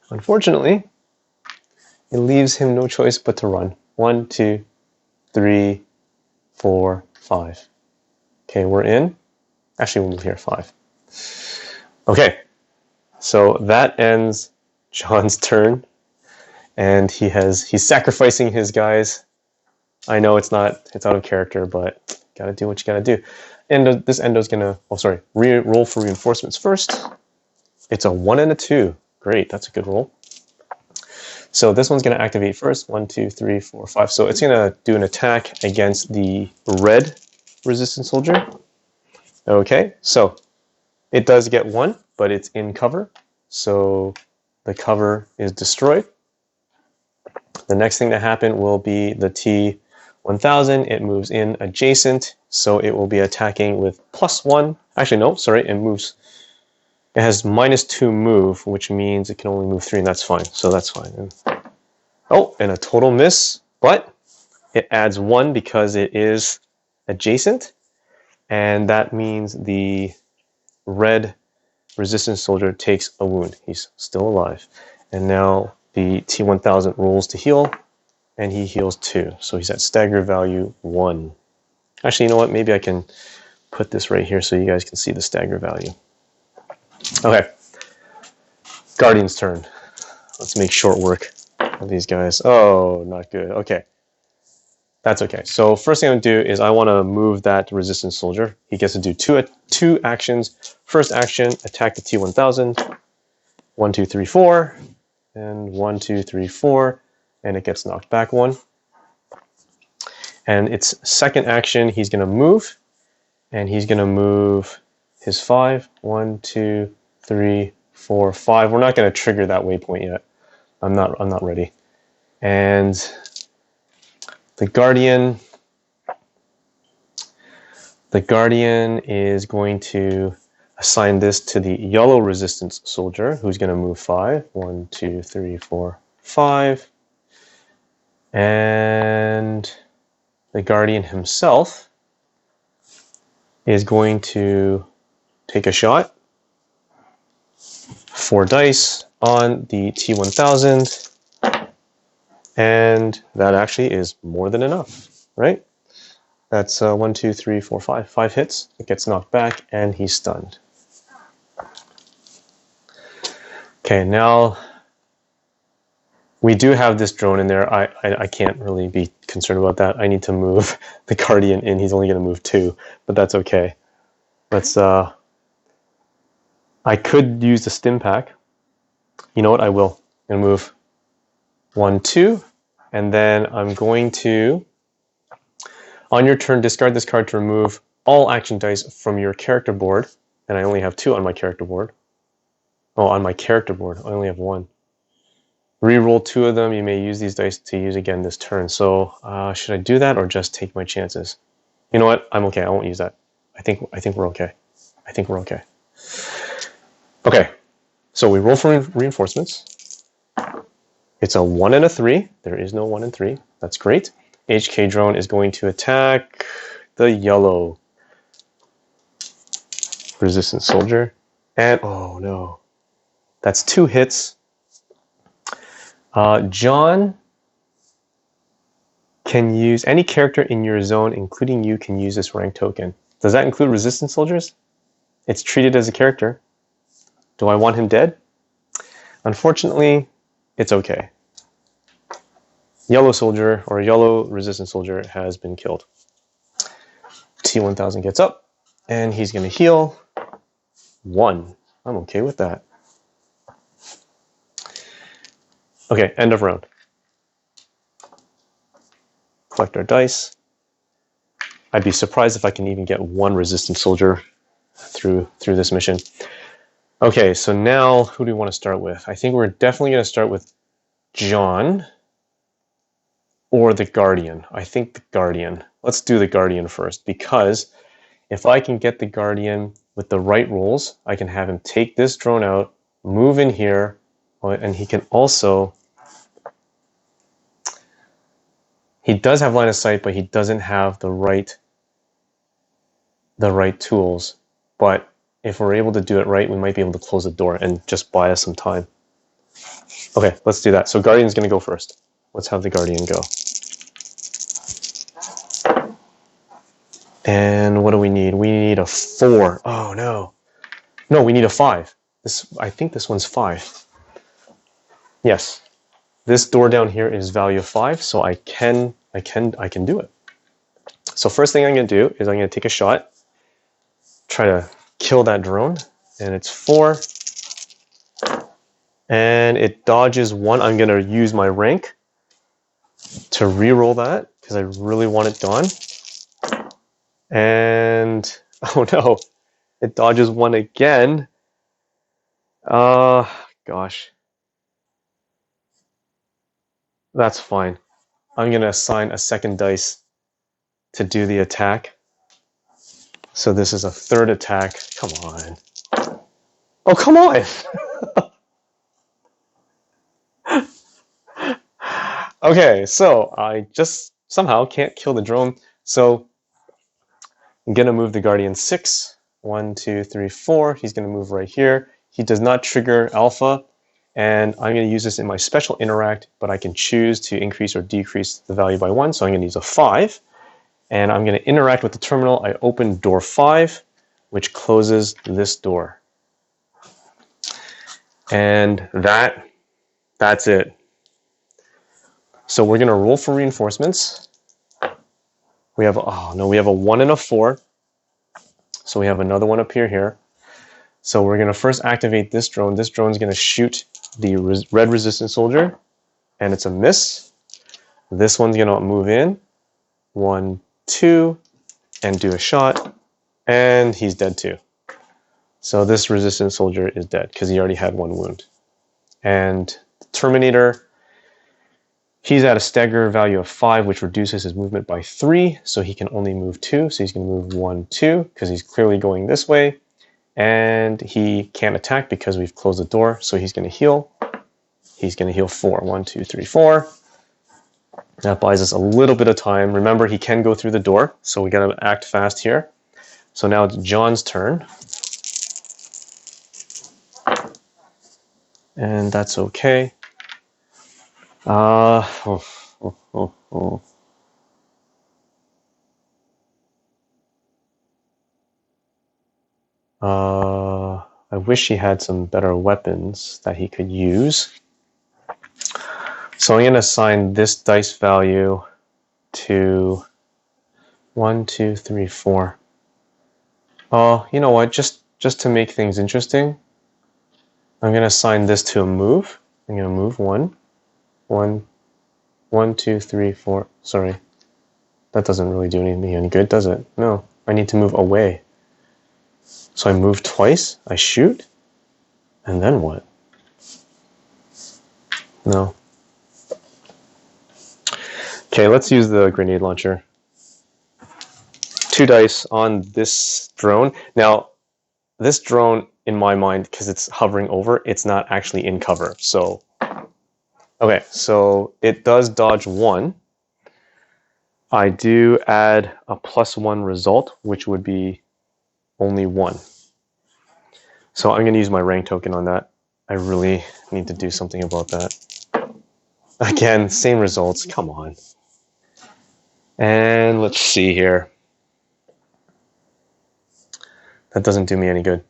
unfortunately, it leaves him no choice but to run. 1, 2, 3, 4, 5. Okay, we're in. Actually, we'll move here, 5. Okay, so that ends John's turn, and he's sacrificing his guys. I know it's out of character, but gotta do what you gotta do. And this endo's gonna, roll for reinforcements first. It's a 1 and a 2. Great, that's a good roll. So this one's gonna activate first. 1, 2, 3, 4, 5. So it's gonna do an attack against the red resistance soldier. Okay, so it does get 1, but it's in cover. So the cover is destroyed. The next thing to happen will be the T-1000. It moves in adjacent, so it will be attacking with +1. Actually, no, sorry, it moves. It has -2 move, which means it can only move 3, and that's fine. So that's fine. And a total miss, but it adds 1 because it is adjacent, and that means the red resistance soldier takes a wound. He's still alive. And now the T-1000 rolls to heal, and he heals 2. So he's at stagger value 1. Actually, you know what? Maybe I can put this right here so you guys can see the stagger value. Okay. Guardian's turn. Let's make short work of these guys. Oh, not good. Okay. That's okay. So first thing I'm going to do is I want to move that resistance soldier. He gets to do two actions. First action, attack the T-1000. 1, 2, 3, 4. And 1, 2, 3, 4. And it gets knocked back 1. And its second action, he's going to move. And he's going to move his 5. 1, 2, 3, 4, 5. We're not going to trigger that waypoint yet. I'm not ready. And the Guardian is going to assign this to the yellow resistance soldier, who's going to move 5. 1, 2, 3, 4, 5. And the Guardian himself is going to take a shot. 4 dice on the T-1000. And that actually is more than enough, right? That's 1, 2, 3, 4, 5. 5 hits. It gets knocked back, and he's stunned. Okay, now we do have this drone in there. I can't really be concerned about that. I need to move the Guardian in. He's only going to move 2, but that's okay. Let's. I could use the stim pack. You know what? I will. I'm going to move 1, 2, and then I'm going to, on your turn, discard this card to remove all action dice from your character board, and I only have 2 on my character board. Oh, on my character board, I only have 1. Reroll 2 of them. You may use these dice to use again this turn. So should I do that or just take my chances? You know what? I'm okay. I won't use that. I think we're okay. I think we're okay. Okay. So we roll for reinforcements. It's a 1 and a 3. There is no 1 and 3. That's great. HK drone is going to attack the yellow resistance soldier. And oh no. That's 2 hits. John can use any character in your zone, including you, can use this rank token. Does that include resistance soldiers? It's treated as a character. Do I want him dead? Unfortunately, it's okay. Yellow soldier or yellow resistance soldier has been killed. T-1000 gets up and he's going to heal 1. I'm okay with that. Okay, end of round. Collect our dice. I'd be surprised if I can even get 1 resistance soldier through this mission. Okay, so now who do we want to start with? I think we're definitely going to start with John or the Guardian. I think the Guardian. Let's do the Guardian first, because if I can get the Guardian with the right rolls, I can have him take this drone out, move in here, and he can also... He does have line of sight, but he doesn't have the right tools. But if we're able to do it right, we might be able to close the door and just buy us some time. Okay, let's do that. So Guardian's going to go first. Let's have the Guardian go. And what do we need? We need a 4. Oh no. No, we need a 5. I think this one's 5. Yes. This door down here is value of 5, so I can do it. So first thing I'm going to do is I'm going to take a shot, try to kill that drone, and it's 4. And it dodges 1. I'm going to use my rank to reroll that because I really want it gone. And oh no, it dodges 1 again. Gosh. That's fine. I'm going to assign a second dice to do the attack. So this is a third attack. Come on. Oh, come on! Okay, so I just somehow can't kill the drone. So I'm going to move the Guardian 6. 1, 2, 3, 4. He's going to move right here. He does not trigger Alpha. And I'm going to use this in my special interact, but I can choose to increase or decrease the value by 1. So I'm going to use a 5. And I'm going to interact with the terminal. I open door 5, which closes this door. And that's it. So we're going to roll for reinforcements. We have, oh no, we have a 1 and a 4. So we have another one up here. So we're going to first activate this drone. This drone is going to shoot the red resistance soldier, and it's a miss. This one's going to move in. 1, 2, and do a shot, and he's dead too. So this resistance soldier is dead because he already had 1 wound. And the Terminator, he's at a stagger value of 5, which reduces his movement by 3, so he can only move 2. So he's going to move 1, 2, because he's clearly going this way. And he can't attack because we've closed the door, so he's going to heal. He's going to heal 4. 1, 2, 3, 4. That buys us a little bit of time. Remember, he can go through the door, so we got to act fast here. So now it's John's turn. And that's okay. I wish he had some better weapons that he could use. So I'm going to assign this dice value to 1, 2, 3, 4. You know what? Just to make things interesting, I'm going to assign this to a move. I'm going to move 1. 1, 2, 3, 4. Sorry. That doesn't really do me any good, does it? No. I need to move away. So I move twice, I shoot, and then what? No. Okay, let's use the grenade launcher. 2 dice on this drone. Now, this drone, in my mind, because it's hovering over, it's not actually in cover. So, okay, so it does dodge 1. I do add a +1 result, which would be only 1. So I'm going to use my rank token on that. I really need to do something about that. Again, same results. Come on. And let's see here. That doesn't do me any good.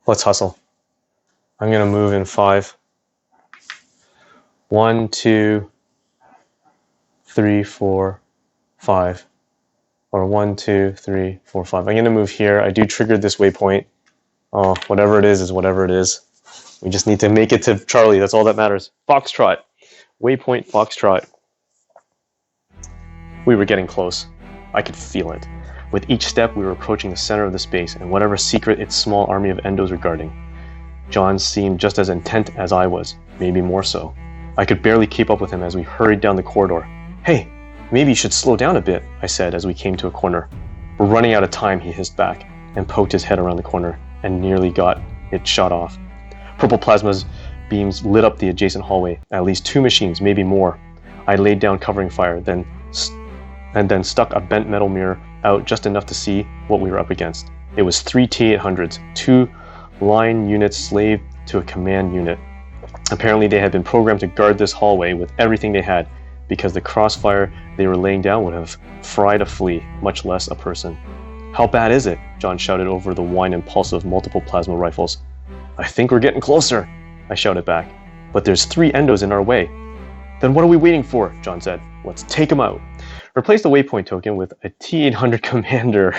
Let's hustle. I'm going to move in 5. 1, 2, 3, 4, 5. Or 1, 2, 3, 4, 5. I'm going to move here. I do trigger this waypoint. Oh, whatever it is whatever it is. We just need to make it to Charlie. That's all that matters. Foxtrot. Waypoint Foxtrot. We were getting close. I could feel it. With each step, we were approaching the center of the space and whatever secret its small army of endos were guarding. John seemed just as intent as I was, maybe more so. I could barely keep up with him as we hurried down the corridor. Hey! Maybe you should slow down a bit, I said as we came to a corner. We're running out of time, he hissed back, and poked his head around the corner, and nearly got it shot off. Purple plasma's beams lit up the adjacent hallway, at least 2 machines, maybe more. I laid down covering fire, then stuck a bent metal mirror out just enough to see what we were up against. It was 3 T-800s, 2 line units slaved to a command unit. Apparently they had been programmed to guard this hallway with everything they had. because the crossfire they were laying down would have fried a flea, much less a person. How bad is it? John shouted over the whine and pulse of multiple plasma rifles. I think we're getting closer, I shouted back. But there's 3 endos in our way. Then what are we waiting for? John said. Let's take them out. Replace the waypoint token with a T-800 commander.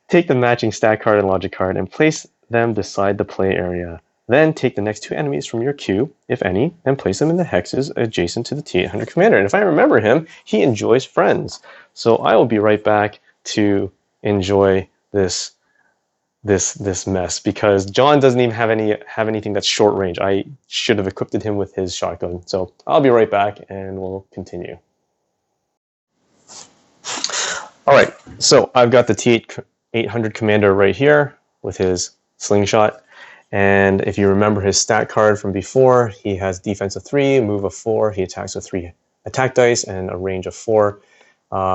Take the matching stat card and logic card and place them beside the play area. Then take the next 2 enemies from your queue, if any, and place them in the hexes adjacent to the T-800 commander. And if I remember him, he enjoys friends. So I will be right back to enjoy this mess, because John doesn't even have anything that's short range. I should have equipped him with his shotgun. So I'll be right back and we'll continue. All right, so I've got the T-800 commander right here with his slingshot. And if you remember his stat card from before, he has defense of 3, move of 4, he attacks with 3 attack dice and a range of 4.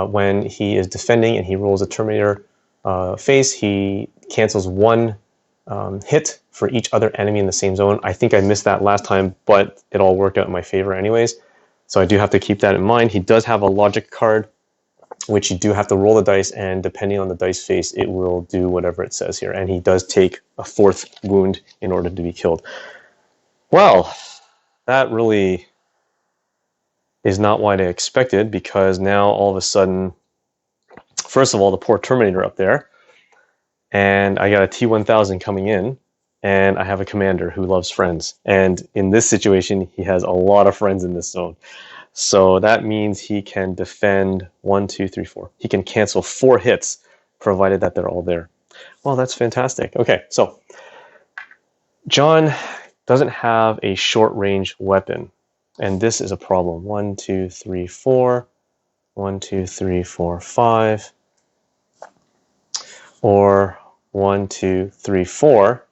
When he is defending and he rolls a Terminator face, he cancels 1 hit for each other enemy in the same zone. I think I missed that last time, but it all worked out in my favor anyways. So I do have to keep that in mind. He does have a logic card, which you do have to roll the dice, and depending on the dice face, it will do whatever it says here. And he does take a 4th wound in order to be killed. Well, that really is not what I expected, because now all of a sudden, first of all, the poor Terminator up there, and I got a T-1000 coming in, and I have a commander who loves friends. And in this situation, he has a lot of friends in this zone. So that means he can defend 1, 2, 3, 4. He can cancel 4 hits, provided that they're all there. Well, that's fantastic. Okay, so John doesn't have a short-range weapon, and this is a problem. 1, 2, 3, 4. 1, 2, 3, 4, 5. Or 1, 2, 3, 4.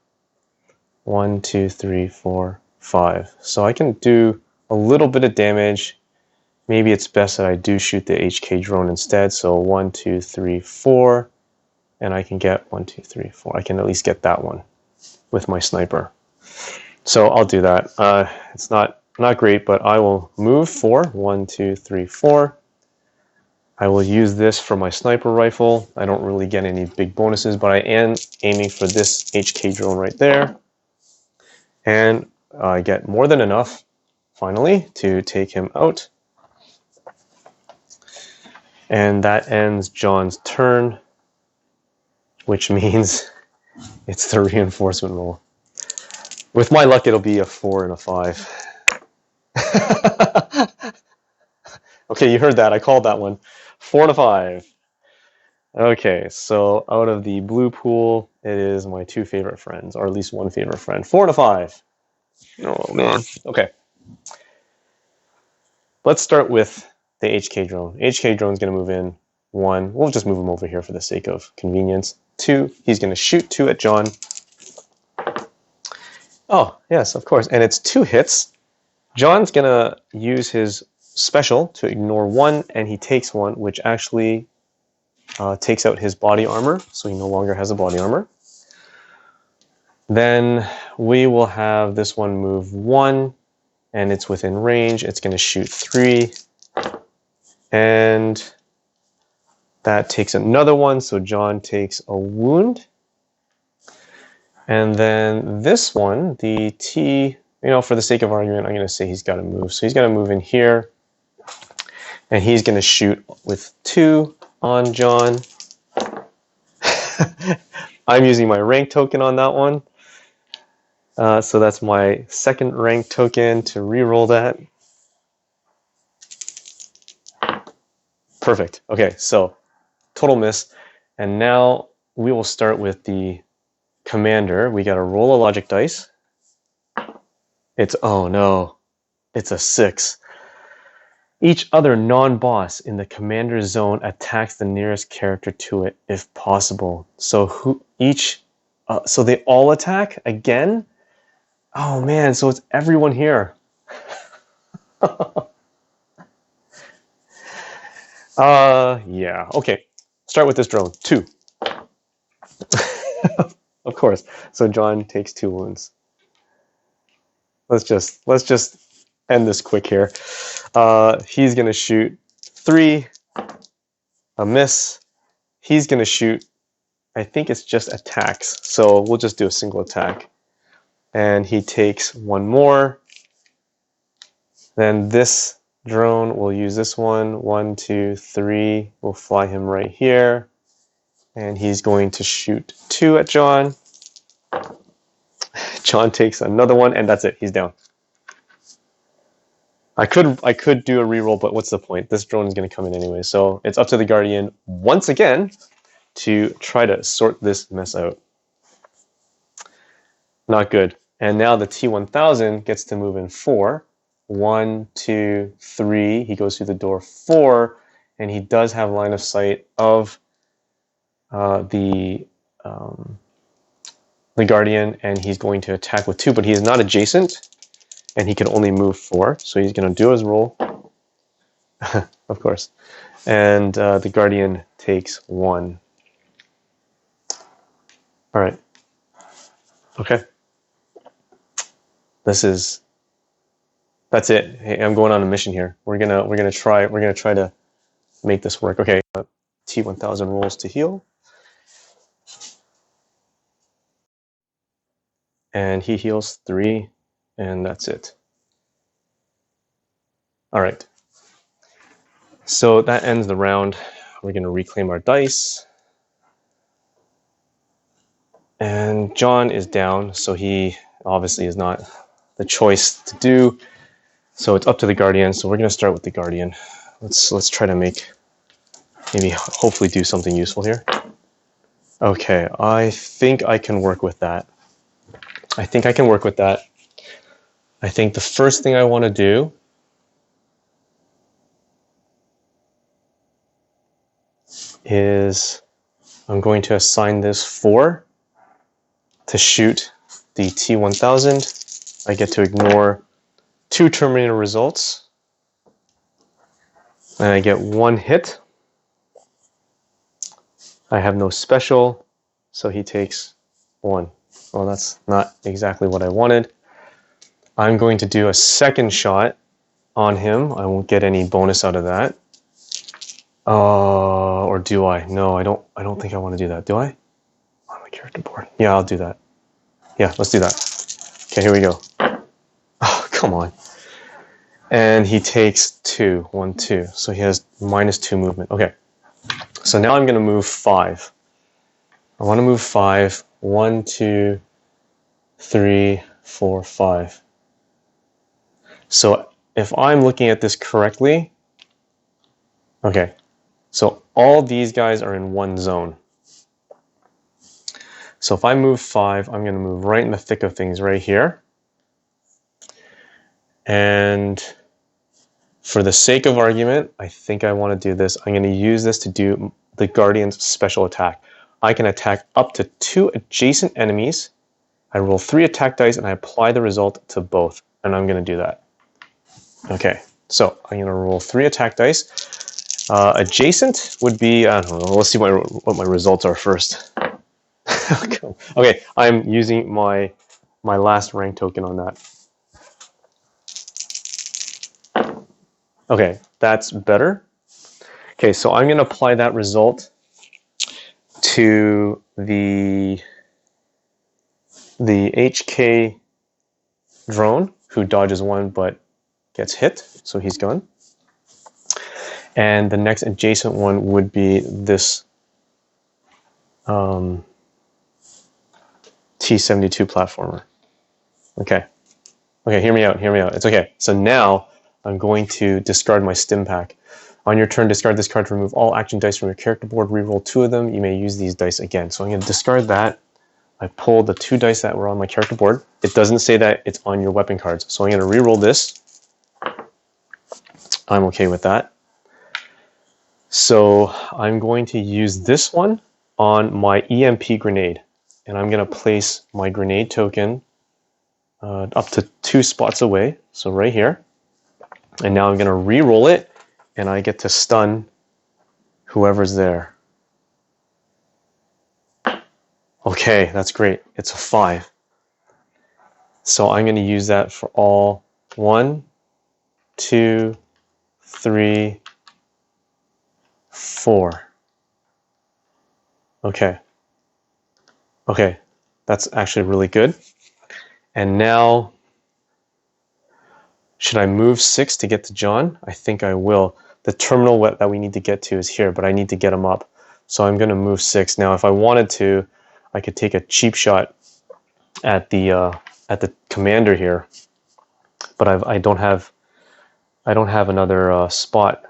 1, 2, 3, 4, 5. So I can do a little bit of damage. Maybe it's best that I do shoot the HK drone instead. So 1, 2, 3, 4. And I can get 1, 2, 3, 4. I can at least get that one with my sniper. So I'll do that. It's not great, but I will move 4. 1, 2, 3, 4. I will use this for my sniper rifle. I don't really get any big bonuses, but I am aiming for this HK drone right there. And I get more than enough, finally, to take him out. And that ends John's turn, which means it's the reinforcement roll. With my luck, it'll be a 4 and a 5. Okay, you heard that. I called that one. 4 and a 5. Okay, so out of the blue pool, it is my 2 favorite friends, or at least 1 favorite friend. 4 and a 5. Oh, man. Okay. Let's start with the HK drone. HK drone's going to move in. 1. We'll just move him over here for the sake of convenience. 2. He's going to shoot 2 at John. Oh, yes, of course. And it's 2 hits. John's going to use his special to ignore 1, and he takes 1, which actually takes out his body armor, so he no longer has a body armor. Then we will have this one move 1, and it's within range. It's going to shoot 3, and that takes another 1, so John takes a wound. And then this one, the T, for the sake of argument, I'm going to say he's got to move. So he's got to move in here, and he's going to shoot with 2 on John. I'm using my rank token on that one. So that's my 2nd rank token to reroll that. Perfect. Okay, so total miss. And now we will start with the commander. We got to roll a logic dice. Oh no, it's a 6. Each other non-boss in the commander's zone attacks the nearest character to it if possible. So so they all attack again? Oh man, so it's everyone here. Yeah, okay. Start with this drone. 2. Of course. So John takes 2 wounds. Let's just end this quick here. He's going to shoot 3, a miss. He's going to shoot, I think it's just attacks. So we'll just do a single attack. And he takes 1 more. Then this drone will use this one. 1, 2, 3. We'll fly him right here. And he's going to shoot 2 at John. John takes another one, and that's it. He's down. I could do a reroll, but what's the point? This drone is going to come in anyway. So it's up to the Guardian once again to try to sort this mess out. Not good. And now the T-1000 gets to move in 4. 1, 2, 3. He goes through the door 4, and he does have line of sight of the Guardian, and he's going to attack with 2, but he is not adjacent, and he can only move 4. So he's going to do his roll, of course, and the Guardian takes 1. All right. Okay. That's it. Hey, I'm going on a mission here. We're gonna try to make this work. Okay. T-1000 rolls to heal. And he heals 3, and that's it. All right. So that ends the round. We're going to reclaim our dice. And John is down, so he obviously is not the choice to do. So it's up to the Guardian. So we're going to start with the Guardian. Let's try to hopefully do something useful here. Okay, I think I can work with that. I think the first thing I want to do is I'm going to assign this 4 to shoot the T-1000. I get to ignore 2 Terminator results. And I get 1 hit. I have no special, so he takes 1. Well, that's not exactly what I wanted. I'm going to do a second shot on him. I won't get any bonus out of that. Or do I? No, I don't think I want to do that. Do I? On my character board. Yeah, I'll do that. Yeah, let's do that. Okay, here we go. Oh, come on. And he takes 2. 1, 2. So he has -2 movement. Okay. So now I'm going to move 5. I want to move 5. 1, 2, 3, 4, 5. So if I'm looking at this correctly, okay, so all these guys are in one zone. So if I move 5, I'm going to move right in the thick of things right here. And for the sake of argument, I think I want to do this. I'm going to use this to do the Guardian's special attack. I can attack up to 2 adjacent enemies. I roll 3 attack dice and I apply the result to both. And I'm going to do that. Okay, so I'm going to roll 3 attack dice. Adjacent would be, I don't know, let's see what my results are first. Okay, I'm using my last rank token on that. Okay, that's better. Okay, so I'm going to apply that result to the HK drone, who dodges 1 but gets hit, so he's gone. And the next adjacent one would be this T-72 platformer. Okay. Okay, hear me out, hear me out. It's okay. So now I'm going to discard my stim pack. On your turn, discard this card to remove all action dice from your character board. Reroll 2 of them. You may use these dice again. So I'm going to discard that. I pull the 2 dice that were on my character board. It doesn't say that it's on your weapon cards. So I'm going to reroll this. I'm okay with that. So I'm going to use this one on my EMP grenade. And I'm going to place my grenade token up to 2 spots away. So right here. And now I'm going to re-roll it, and I get to stun whoever's there. Okay, that's great. It's a 5. So I'm going to use that for all 1, 2, 3, 4. Okay. Okay, that's actually really good. And now, should I move 6 to get to John? I think I will. The terminal that we need to get to is here, but I need to get him up. So I'm going to move 6. Now, if I wanted to, I could take a cheap shot at the commander here, but I don't have another spot.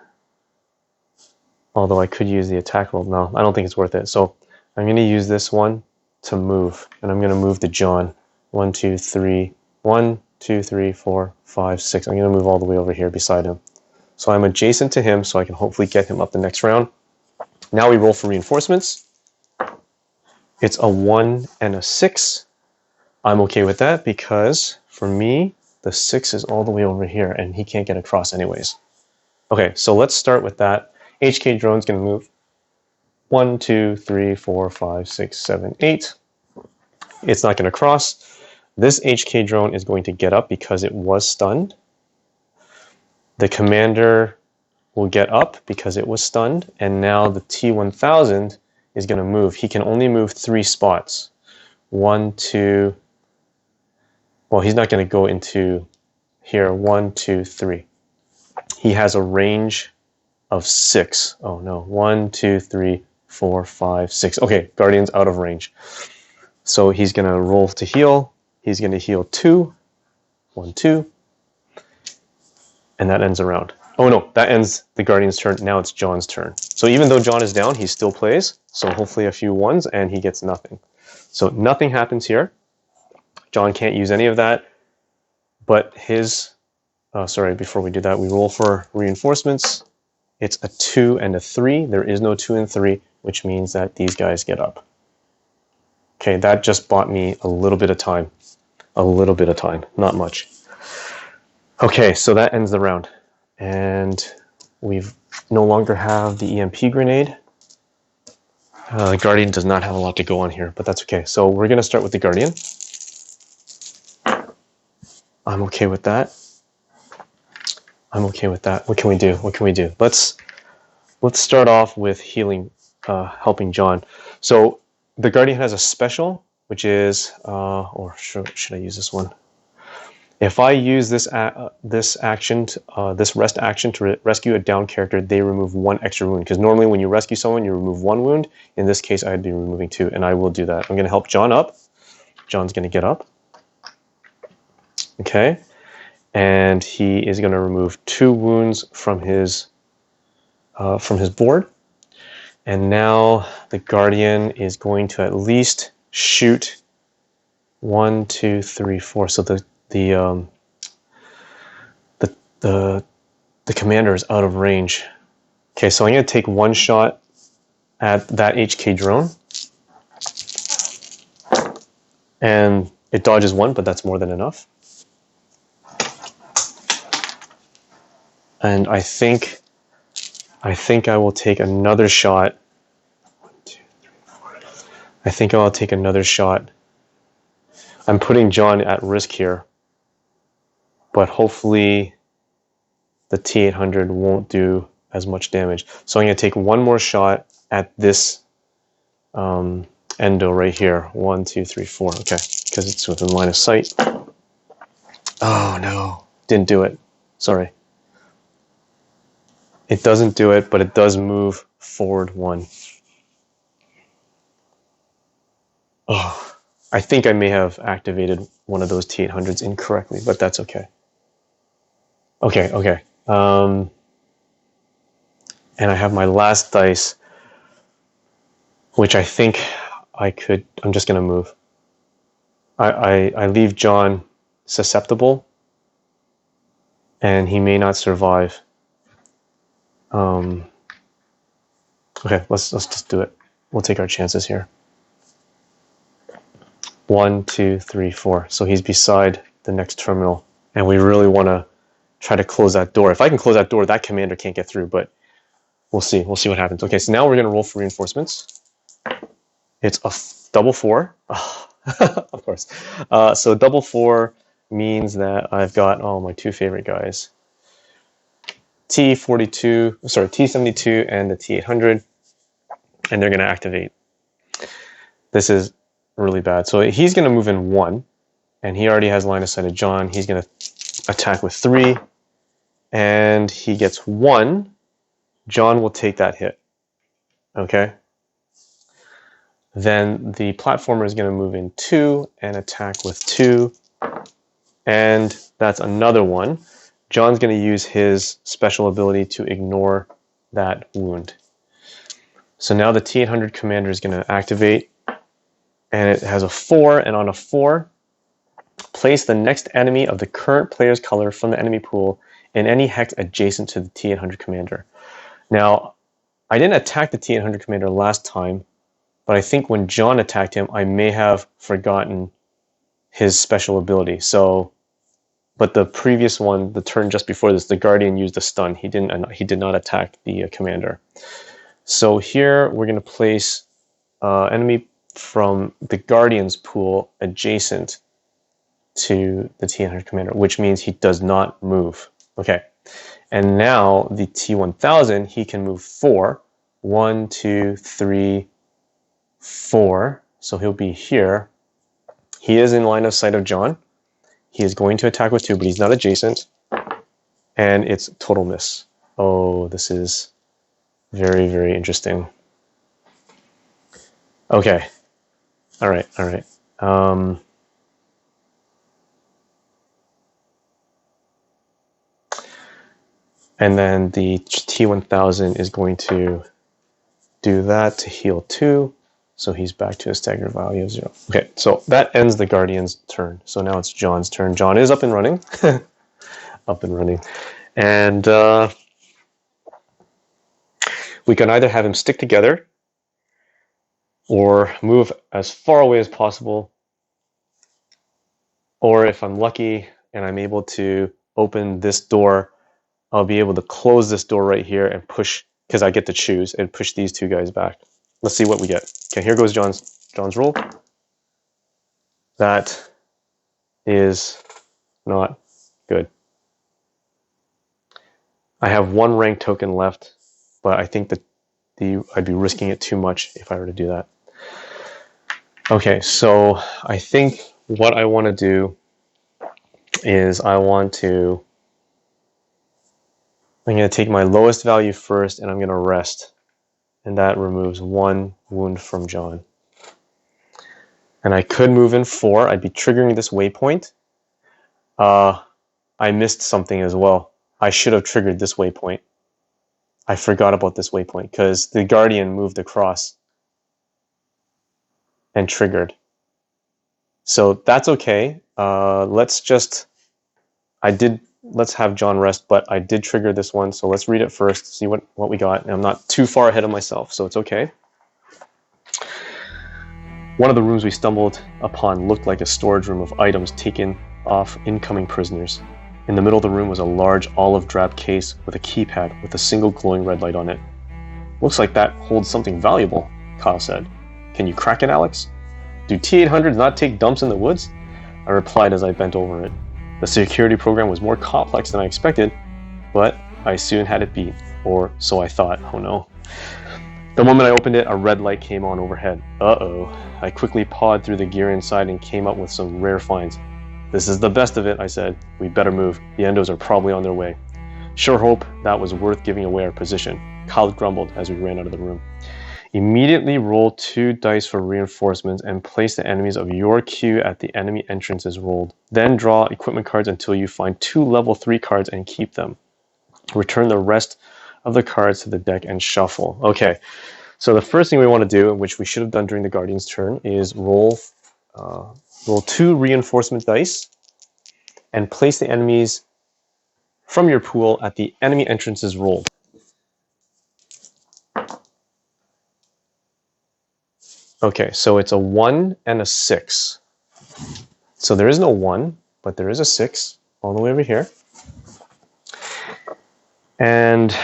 Although I could use the attack roll. No, I don't think it's worth it. So I'm going to use this one to move, and I'm going to move to John. 1, 2, 3. 1, 2, 3, 4, 5, 6. I'm going to move all the way over here beside him. So I'm adjacent to him, so I can hopefully get him up the next round. Now we roll for reinforcements. It's a 1 and a 6. I'm okay with that because for me, the 6 is all the way over here, and he can't get across anyways. Okay, so let's start with that. HK drone's going to move 1, 2, 3, 4, 5, 6, 7, 8. It's not going to cross. This HK drone is going to get up because it was stunned. The commander will get up because it was stunned. And now the T-1000 is going to move. He can only move 3 spots. 1, 2. Well, he's not going to go into here. 1, 2, 3. He has a range of 6. Oh no. 1, 2, 3, 4, 5, 6. Okay, Guardian's out of range. So he's going to roll to heal. He's going to heal 2. 1, 2. And that ends a round. Oh no, that ends the Guardian's turn. Now it's John's turn. So even though John is down, he still plays. So hopefully a few 1s and he gets nothing. So nothing happens here. John can't use any of that. But his... sorry, before we do that, we roll for reinforcements. It's a 2 and a 3. There is no 2 and 3, which means that these guys get up. Okay, that just bought me a little bit of time. A little bit of time, not much. Okay, so that ends the round. And we've no longer have the EMP grenade. The Guardian does not have a lot to go on here, but that's okay. So we're going to start with the Guardian. I'm okay with that. I'm okay with that. What can we do? What can we do? Let's start off with healing, helping John. So the Guardian has a special, which is, or should I use this one? If I use this action, this rest action to rescue a down character, they remove 1 extra wound. Because normally when you rescue someone, you remove 1 wound. In this case, I'd be removing 2, and I will do that. I'm going to help John up. John's going to get up. Okay. And he is going to remove 2 wounds from his board. And now the Guardian is going to at least shoot 1, 2, 3, 4. So the commander is out of range. Okay, so I'm going to take 1 shot at that HK drone. And it dodges 1, but that's more than enough. And I think I will take another shot. 1, 2, 3, 4. I think I'll take another shot. I'm putting John at risk here, but hopefully the T-800 won't do as much damage. So I'm going to take 1 more shot at this endo right here. 1, 2, 3, 4. Okay, because it's within line of sight. Oh no, didn't do it. Sorry. It doesn't do it, but it does move forward 1. Oh, I think I may have activated one of those T-800s incorrectly, but that's okay. Okay. And I have my last dice, which I think I'm just going to move. I leave John susceptible, and he may not survive. Okay, let's just do it. We'll take our chances here. 1, 2, 3, 4. So he's beside the next terminal, and we really want to try to close that door. If I can close that door, that commander can't get through, but we'll see. We'll see what happens. Okay, so now we're going to roll for reinforcements. It's a double 4. Oh, of course. So double 4 means that I've got my 2 favorite guys. T72 and the T800, and they're going to activate. This is really bad. So he's going to move in 1, and he already has line of sight of John. He's going to attack with 3, and he gets 1. John will take that hit. Okay? Then the platformer is going to move in 2 and attack with 2, and that's another 1. John's going to use his special ability to ignore that wound. So now the T800 commander is going to activate, and it has a 4, and on a 4, place the next enemy of the current player's color from the enemy pool in any hex adjacent to the T800 commander. Now, I didn't attack the T800 commander last time, but I think when John attacked him, I may have forgotten his special ability. So, but the previous one, the turn just before this, the Guardian used a stun. He did not attack the commander. So here we're going to place enemy from the Guardian's pool adjacent to the T800 commander, which means he does not move. Okay, and now the T1000, he can move 4. 1, 2, 3, 4. So he'll be here. He is in line of sight of John. He is going to attack with 2, but he's not adjacent. And it's total miss. Oh, this is very, very interesting. Okay. All right. And then the T1000 is going to do that to heal 2. So he's back to a staggered value of 0. Okay, so that ends the Guardian's turn. So now it's John's turn. John is up and running. Up and running. And we can either have him stick together or move as far away as possible. Or if I'm lucky and I'm able to open this door, I'll be able to close this door right here and push, because I get to choose, and push these 2 guys back. Let's see what we get. Okay, here goes John's roll. That is not good. I have 1 rank token left, but I think that I'd be risking it too much if I were to do that. Okay, so I think what I want to do is I'm going to take my lowest value first, and I'm going to rest. And that removes 1 wound from John. And I could move in 4. I'd be triggering this waypoint. I missed something as well. I should have triggered this waypoint. I forgot about this waypoint because the Guardian moved across and triggered. So that's okay. Let's have John rest, but I did trigger this one, so let's read it first, see what we got. And I'm not too far ahead of myself, so it's okay. One of the rooms we stumbled upon looked like a storage room of items taken off incoming prisoners. In the middle of the room was a large olive drab case with a keypad with a single glowing red light on it. Looks like that holds something valuable, Kyle said. Can you crack it, Alex? Do T800s not take dumps in the woods? I replied as I bent over it. The security program was more complex than I expected, but I soon had it beat, or so I thought. Oh no. The moment I opened it, a red light came on overhead. Uh-oh. I quickly pawed through the gear inside and came up with some rare finds. This is the best of it, I said. We'd better move. The endos are probably on their way. Sure hope that was worth giving away our position. Kyle grumbled as we ran out of the room. Immediately roll 2 dice for reinforcements and place the enemies of your queue at the enemy entrances rolled. Then draw equipment cards until you find 2 level 3 cards and keep them. Return the rest of the cards to the deck and shuffle. Okay, so the first thing we want to do, which we should have done during the Guardian's turn, is roll 2 reinforcement dice and place the enemies from your pool at the enemy entrances rolled. Okay, so it's a 1 and a 6. So there is no 1, but there is a 6 all the way over here. And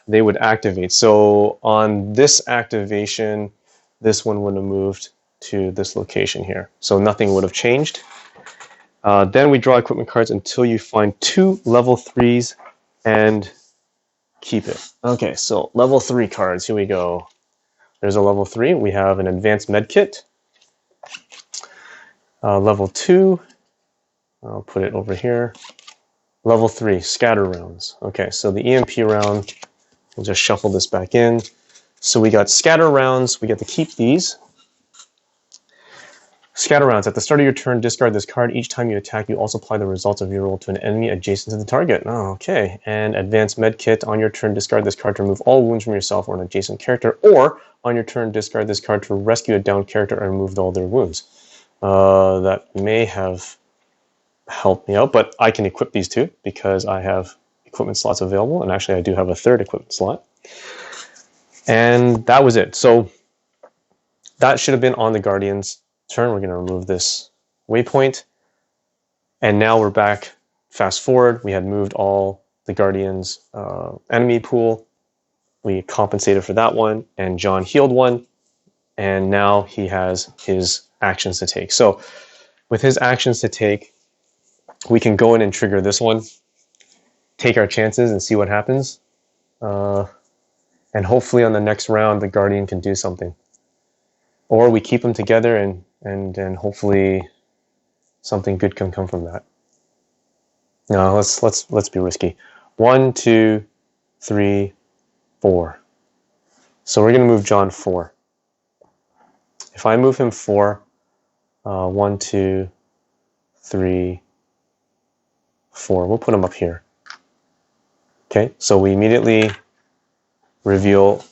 they would activate. So on this activation, this one would have moved to this location here. So nothing would have changed. Then we draw equipment cards until you find 2 level 3s and keep it. Okay, so level 3 cards. Here we go. There's a level 3. We have an advanced med kit. Level 2. I'll put it over here. Level 3, scatter rounds. Okay, so the EMP round, we'll just shuffle this back in. So we got scatter rounds. We get to keep these. Scatter rounds. At the start of your turn, discard this card. Each time you attack, you also apply the results of your roll to an enemy adjacent to the target. Oh, okay. And advanced med kit. On your turn, discard this card to remove all wounds from yourself or an adjacent character. Or on your turn, discard this card to rescue a downed character and remove all their wounds. That may have helped me out, but I can equip these two because I have equipment slots available. And actually, I do have a third equipment slot. And that was it. So that should have been on the Guardian's turn. We're going to remove this waypoint. And now we're back. Fast forward. We had moved all the Guardian's enemy pool. We compensated for that one. And John healed one. And now he has his actions to take. So with his actions to take, we can go in and trigger this one. Take our chances and see what happens. And hopefully on the next round, the Guardian can do something. Or we keep them together and hopefully something good can come from that. No, let's be risky. 1, 2, 3, 4. So we're going to move John 4. If I move him 4, 1, 2, 3, 4. We'll put him up here. Okay, so we immediately reveal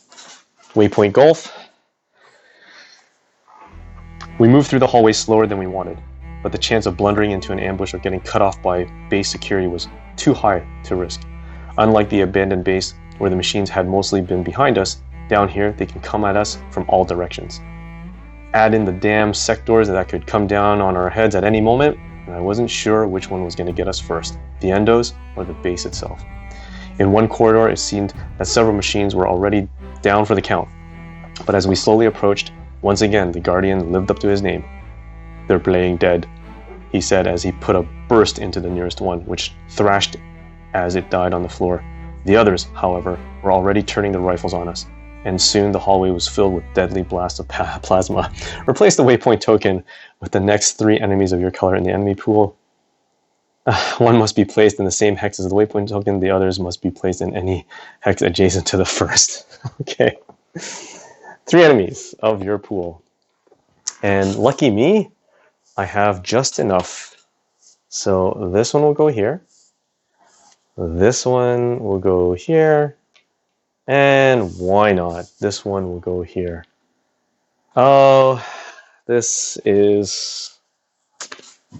Waypoint Golf. We moved through the hallway slower than we wanted, but the chance of blundering into an ambush or getting cut off by base security was too high to risk. Unlike the abandoned base, where the machines had mostly been behind us, down here they can come at us from all directions. Add in the damn sectors that could come down on our heads at any moment, and I wasn't sure which one was going to get us first, the endos or the base itself. In one corridor, it seemed that several machines were already down for the count. But as we slowly approached, once again, the Guardian lived up to his name. "They're playing dead," he said as he put a burst into the nearest one, which thrashed as it died on the floor. The others, however, were already turning their rifles on us, and soon the hallway was filled with deadly blasts of plasma. Replace the waypoint token with the next 3 enemies of your color in the enemy pool. One must be placed in the same hex as the waypoint token. The others must be placed in any hex adjacent to the first. Okay. 3 enemies of your pool. And lucky me, I have just enough. So this one will go here. This one will go here. And why not? This one will go here. Oh, this is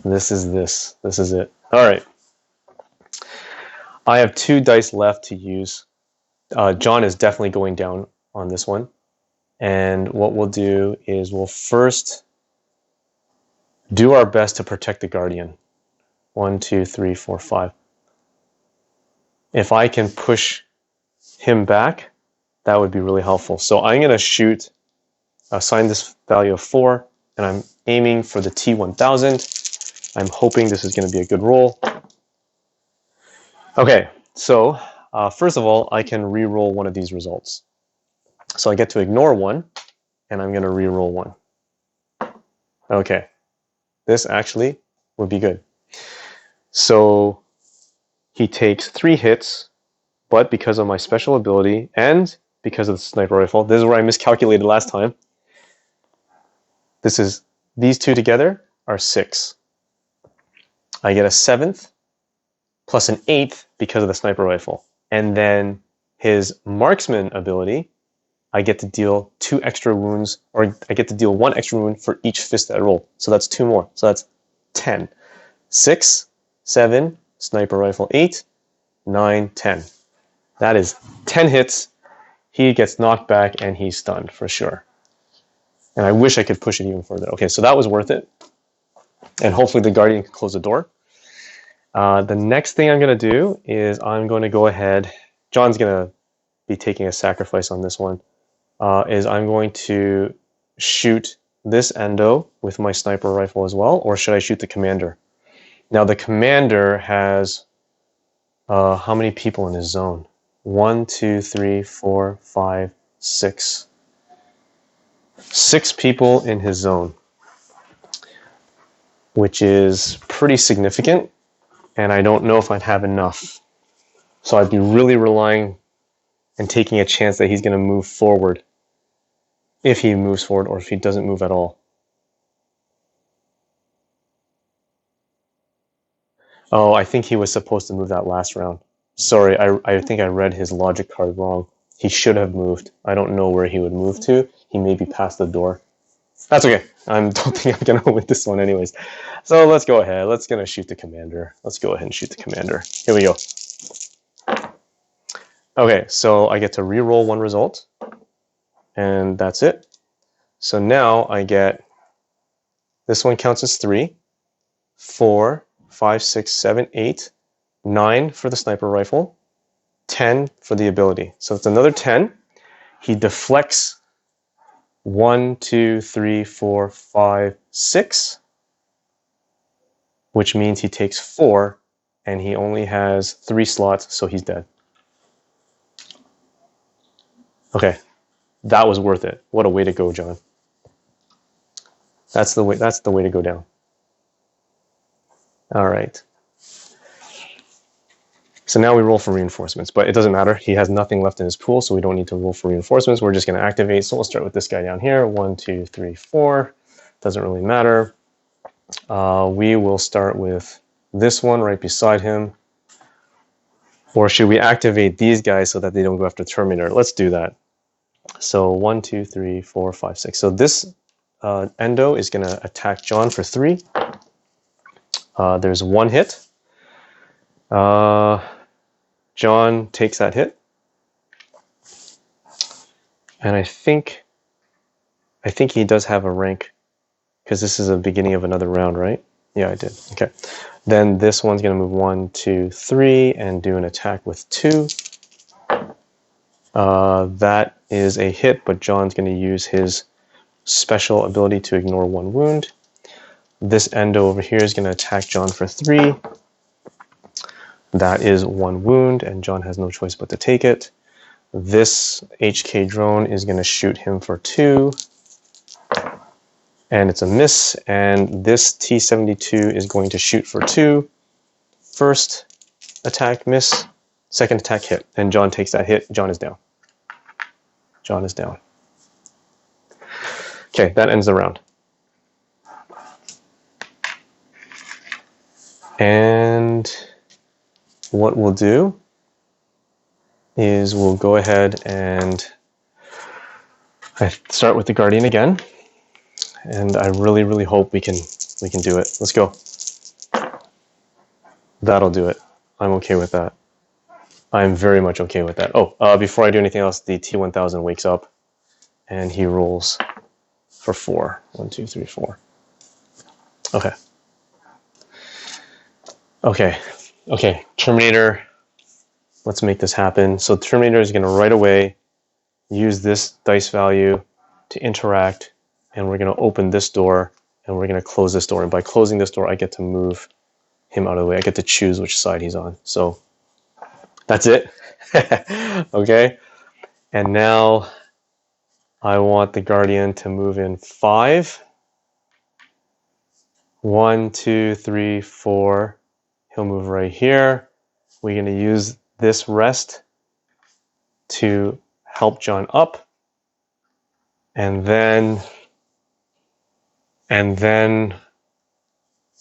it. All right. I have 2 dice left to use. John is definitely going down on this one. And what we'll do is we'll first do our best to protect the Guardian. 1, 2, 3, 4, 5. If I can push him back, that would be really helpful. So I'm going to assign this value of 4, and I'm aiming for the T1000. I'm hoping this is going to be a good roll. Okay, so first of all, I can re-roll one of these results. So I get to ignore 1, and I'm going to re-roll 1. Okay, this actually would be good. So he takes 3 hits, but because of my special ability and because of the sniper rifle, this is where I miscalculated last time. These 2 together are 6. I get a 7th plus an 8th because of the sniper rifle. And then his marksman ability, I get to deal 2 extra wounds, or I get to deal 1 extra wound for each fist that I roll. So that's 2 more. So that's 10. 6, 7, sniper rifle 8, 9, 10. That is 10 hits. He gets knocked back and he's stunned for sure. And I wish I could push it even further. Okay, so that was worth it. And hopefully the Guardian can close the door. The next thing I'm going to do is I'm going to go ahead. John's going to be taking a sacrifice on this one. Is I'm going to shoot this endo with my sniper rifle as well, or should I shoot the commander? Now the commander has how many people in his zone? 1, 2, 3, 4, 5, 6. 6 people in his zone, which is pretty significant, and I don't know if I'd have enough. So I'd be really relying and taking a chance that he's going to move forward, if he moves forward or if he doesn't move at all. Oh, I think he was supposed to move that last round. Sorry, I think I read his logic card wrong. He should have moved. I don't know where he would move to. He may be past the door. That's okay. I don't think I'm going to win this one anyways. So let's go ahead. Let's gonna shoot the commander. Let's go ahead and shoot the commander. Here we go. Okay, so I get to re-roll one result. And that's it. So now I get, this one counts as 3, 4, 5, 6, 7, 8, 9 for the sniper rifle, 10 for the ability. So it's another 10. He deflects 1, 2, 3, 4, 5, 6, which means he takes 4, and he only has 3 slots, so he's dead. Okay, that was worth it. What a way to go, John. That's the way to go down. All right. So now we roll for reinforcements, but it doesn't matter. He has nothing left in his pool, so we don't need to roll for reinforcements. We're just going to activate. So we'll start with this guy down here. 1, 2, 3, 4. Doesn't really matter. We will start with this one right beside him. Or should we activate these guys so that they don't go after Terminator? Let's do that. So 1, 2, 3, 4, 5, 6. So this Endo is going to attack John for 3. There's 1 hit. John takes that hit. And I think he does have a rank, because this is the beginning of another round, right? Yeah, I did. Okay. Then this one's going to move 1, 2, 3 and do an attack with 2. That is a hit, but John's going to use his special ability to ignore 1 wound. This Endo over here is going to attack John for 3. That is 1 wound, and John has no choice but to take it. This HK drone is going to shoot him for 2. And it's a miss, and this T-72 is going to shoot for 2. First attack, miss. Second attack, hit. And John takes that hit. John is down. John is down. Okay, that ends the round. And what we'll do is we'll go ahead and I start with the Guardian again. And I really, really hope we can do it. Let's go. That'll do it. I'm okay with that. I'm very much okay with that. Oh, before I do anything else, the T-1000 wakes up and he rolls for 4. 1, 2, 3, 4. Okay. Okay. Terminator. Let's make this happen. So Terminator is going to right away use this dice value to interact, and we're going to open this door, and we're going to close this door. And by closing this door, I get to move him out of the way. I get to choose which side he's on. So that's it. Okay. And now I want the Guardian to move in 5. 1, 2, 3, 4. He'll move right here. We're going to use this rest to help John up. And then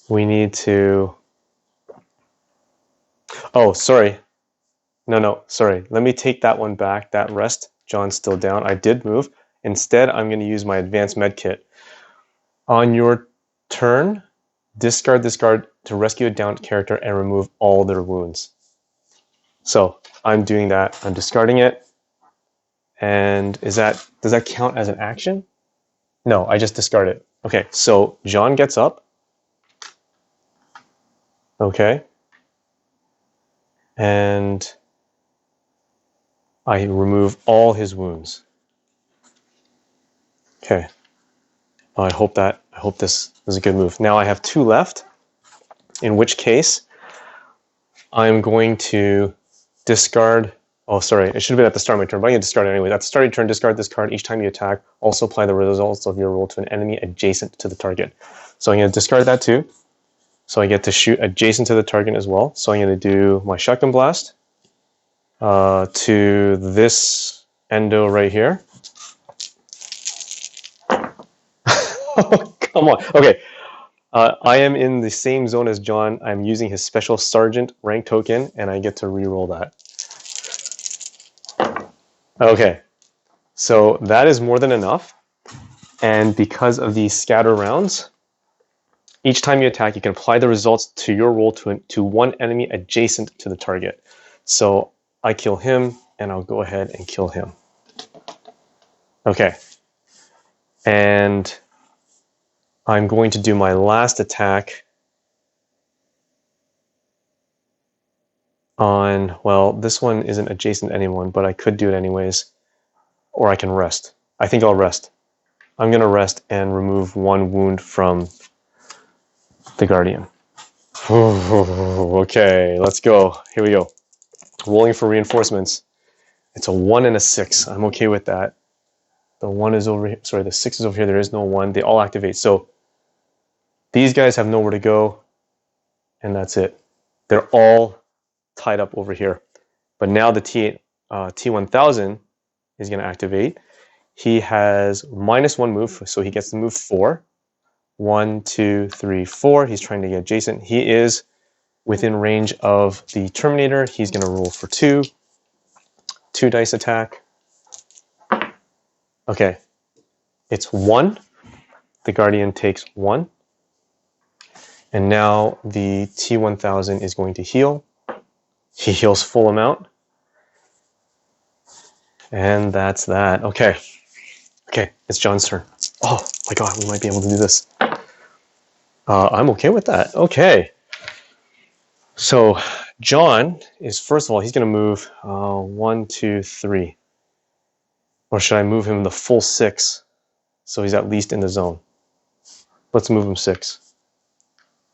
we need to... Oh, sorry. No, sorry. Let me take that one back, that rest. John's still down. I did move. Instead, I'm going to use my advanced med kit. On your turn, discard this card to rescue a downed character and remove all their wounds. So I'm doing that. I'm discarding it. And does that count as an action? No, I just discard it. Okay, so John gets up. Okay. And I remove all his wounds. Okay. I hope this is a good move. Now I have 2 left, in which case I'm going to discard Oh, sorry. It should have been at the start of my turn, but I'm going to discard it anyway. At the start of your turn, discard this card. Each time you attack, also apply the results of your roll to an enemy adjacent to the target. So I'm going to discard that too. So I get to shoot adjacent to the target as well. So I'm going to do my shotgun blast to this endo right here. Oh, come on. Okay. I am in the same zone as John. I'm using his special sergeant rank token, and I get to reroll that. Okay. So that is more than enough. And because of these scatter rounds, each time you attack, you can apply the results to your roll to one enemy adjacent to the target. So I kill him, and I'll go ahead and kill him. Okay. And I'm going to do my last attack on, well, this one isn't adjacent to anyone, but I could do it anyways. Or I can rest. I think I'll rest. I'm going to rest and remove one wound from the Guardian. Okay, let's go. Here we go. Rolling for reinforcements. It's a 1 and a 6. I'm okay with that. The 1 is over here. Sorry, the 6 is over here. There is no 1. They all activate. So these guys have nowhere to go, and that's it. They're all tied up over here. But now the T1000 is going to activate. He has -1 move, so he gets to move 4. 1, 2, 3, 4. He's trying to get adjacent. He is within range of the Terminator. He's going to roll for 2. 2 dice attack. Okay. It's 1. The Guardian takes 1. And now the T1000 is going to heal. He heals full amount. And that's that. Okay. Okay, it's John's turn. Oh my god, we might be able to do this. I'm okay with that. Okay. So John is, first of all, he's going to move 1, 2, 3. Or should I move him the full 6 so he's at least in the zone? Let's move him 6.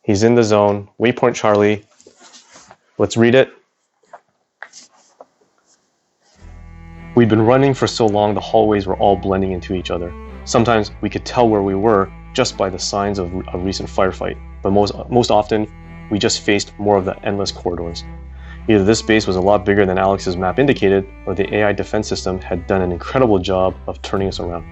He's in the zone. Waypoint Charlie. Let's read it. We'd been running for so long the hallways were all blending into each other. Sometimes we could tell where we were just by the signs of a recent firefight, but most often we just faced more of the endless corridors. Either this base was a lot bigger than Alex's map indicated, or the AI defense system had done an incredible job of turning us around.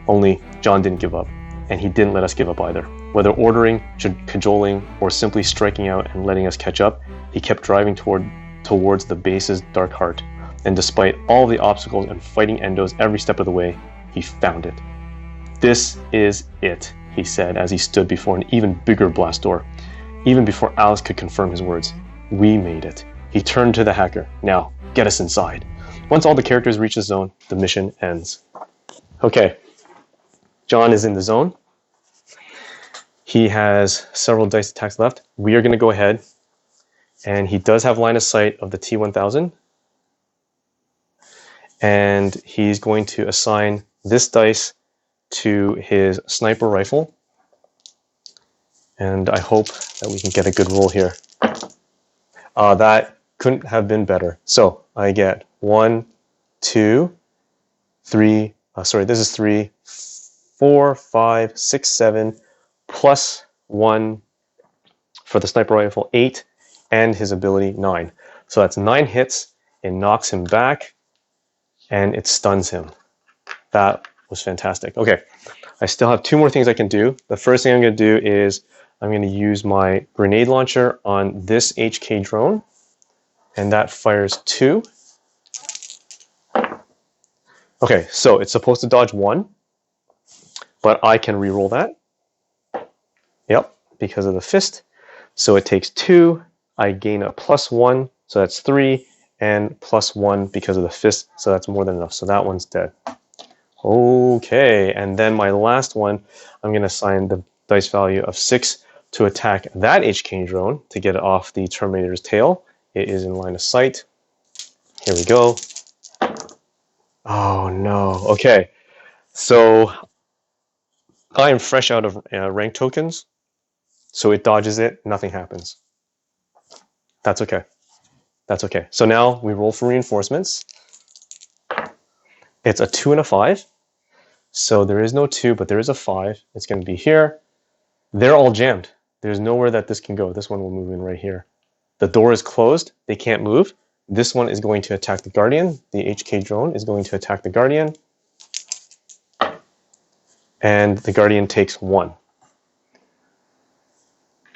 Only John didn't give up, and he didn't let us give up either. Whether ordering, cajoling, or simply striking out and letting us catch up, he kept driving towards the base's dark heart. And despite all the obstacles and fighting endos every step of the way, he found it. This is it, he said as he stood before an even bigger blast door. Even before Alex could confirm his words, we made it. He turned to the hacker. Now, get us inside. Once all the characters reach the zone, the mission ends. Okay, John is in the zone. He has several dice attacks left. We are going to go ahead, and he does have line of sight of the T1000. And he's going to assign this dice to his sniper rifle. And I hope that we can get a good roll here. That couldn't have been better. So I get 1, 2, 3, sorry, this is 3, 4, 5, 6, 7, plus 1 for the sniper rifle, 8, and his ability, 9. So that's 9 hits. It knocks him back. And it stuns him. That was fantastic. Okay, I still have 2 more things I can do. The first thing I'm going to do is I'm going to use my grenade launcher on this HK drone, and that fires 2. Okay, so it's supposed to dodge 1, but I can reroll that. Yep, because of the fist. So it takes 2. I gain a +1, so that's 3. And +1 because of the fist, so that's more than enough. So that one's dead. Okay, and then my last one, I'm going to assign the dice value of 6 to attack that HK drone to get it off the Terminator's tail. It is in line of sight. Here we go. Oh no. Okay, so I am fresh out of rank tokens, so it dodges it. Nothing happens. That's okay. That's okay. So now we roll for reinforcements. It's a 2 and a 5. So there is no 2, but there is a 5. It's going to be here. They're all jammed. There's nowhere that this can go. This one will move in right here. The door is closed. They can't move. This one is going to attack the Guardian. The HK drone is going to attack the Guardian. And the Guardian takes 1.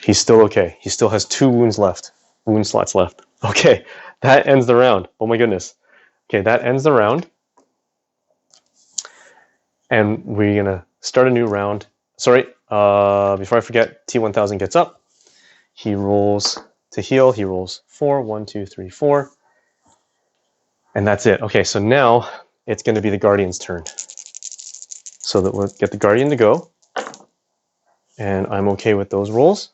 He's still okay. He still has 2 wounds left. Wound slots left. Okay, that ends the round. Oh my goodness. Okay, that ends the round. And we're going to start a new round. Sorry, before I forget, T1000 gets up. He rolls to heal. He rolls 4. 1, 2, 3, 4. And that's it. Okay, so now it's going to be the Guardian's turn. So that we'll get the Guardian to go. And I'm okay with those rolls.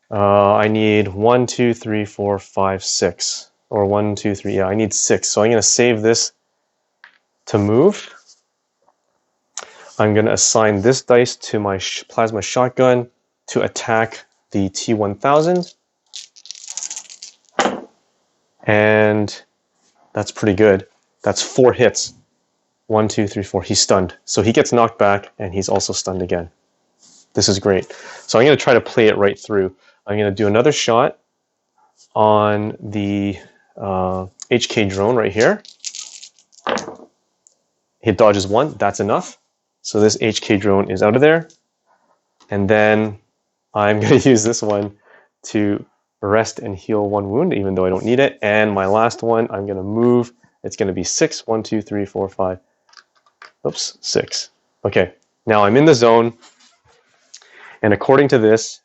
I need 1, 2, 3, 4, 5, 6. Or 1, 2, 3. Yeah, I need 6. So I'm going to save this to move. I'm going to assign this dice to my plasma shotgun to attack the T1000. And that's pretty good. That's 4 hits. 1, 2, 3, 4. He's stunned. So he gets knocked back, and he's also stunned again. This is great. So I'm going to try to play it right through. I'm going to do another shot on the HK drone right here. He dodges 1. That's enough. So this HK drone is out of there. And then I'm going to use this one to rest and heal 1 wound, even though I don't need it. And my last one, I'm going to move. It's going to be 6. 1, 2, 3, 4, 5. Oops, 6. Okay, now I'm in the zone. And according to this,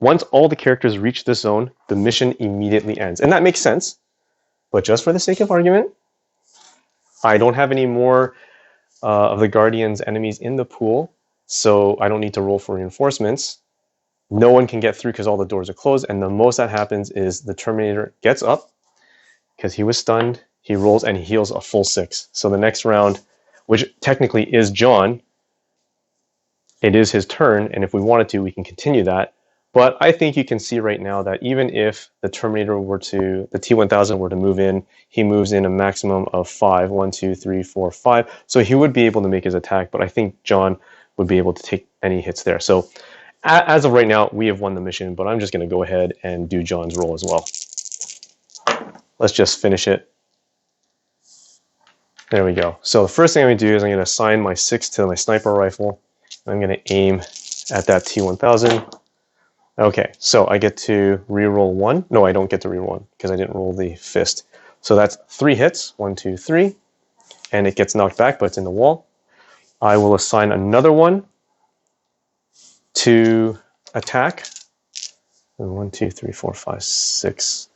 once all the characters reach this zone, the mission immediately ends. And that makes sense. But just for the sake of argument, I don't have any more of the Guardian's enemies in the pool, so I don't need to roll for reinforcements. No one can get through because all the doors are closed, and the most that happens is the Terminator gets up because he was stunned, he rolls, and he heals a full 6. So the next round, which technically is John, it is his turn, and if we wanted to, we can continue that. But I think you can see right now that even if the Terminator were to, the T1000 were to move in, he moves in a maximum of 5. 1, 2, 3, 4, 5. So he would be able to make his attack, but I think John would be able to take any hits there. So as of right now, we have won the mission, but I'm just going to go ahead and do John's roll as well. Let's just finish it. There we go. So the first thing I'm going to do is I'm going to assign my 6 to my sniper rifle. I'm going to aim at that T1000. Okay, so I get to reroll 1. No, I don't get to reroll 1 because I didn't roll the fist. So that's 3 hits. 1, 2, 3. And it gets knocked back, but it's in the wall. I will assign another one to attack. 1, 2, 3, 4, 5, 6,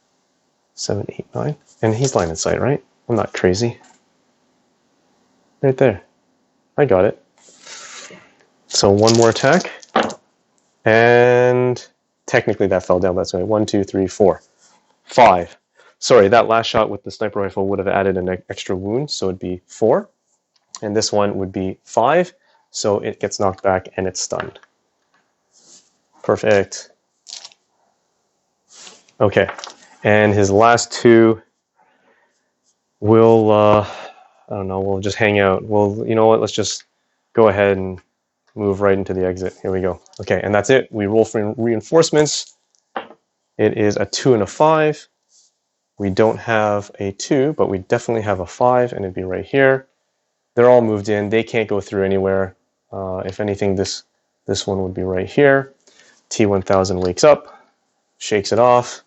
7, 8, 9. And he's line of sight, right? I'm not crazy. Right there. I got it. So 1 more attack. And technically that fell down. That's right. 1, 2, 3, 4. 5. Sorry, that last shot with the sniper rifle would have added an extra wound, so it'd be 4. And this one would be 5, so it gets knocked back and it's stunned. Perfect. Okay, and his last 2 will, I don't know, we'll just hang out. Well, you know what, let's just go ahead and move right into the exit. Here we go. Okay, and that's it. We roll for reinforcements. It is a 2 and a 5. We don't have a 2, but we definitely have a 5, and it'd be right here. They're all moved in. They can't go through anywhere. If anything, this one would be right here. T1000 wakes up, shakes it off,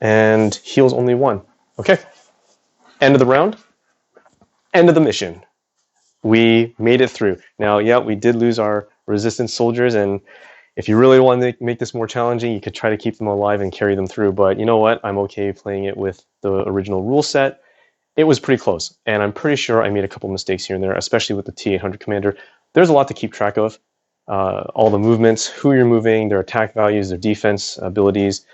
and heals only 1. Okay. End of the round. End of the mission. We made it through. Now, yeah, we did lose our resistance soldiers, and if you really want to make this more challenging, you could try to keep them alive and carry them through, but you know what? I'm okay playing it with the original rule set. It was pretty close, and I'm pretty sure I made a couple mistakes here and there, especially with the T800 commander. There's a lot to keep track of. All the movements, who you're moving, their attack values, their defense abilities,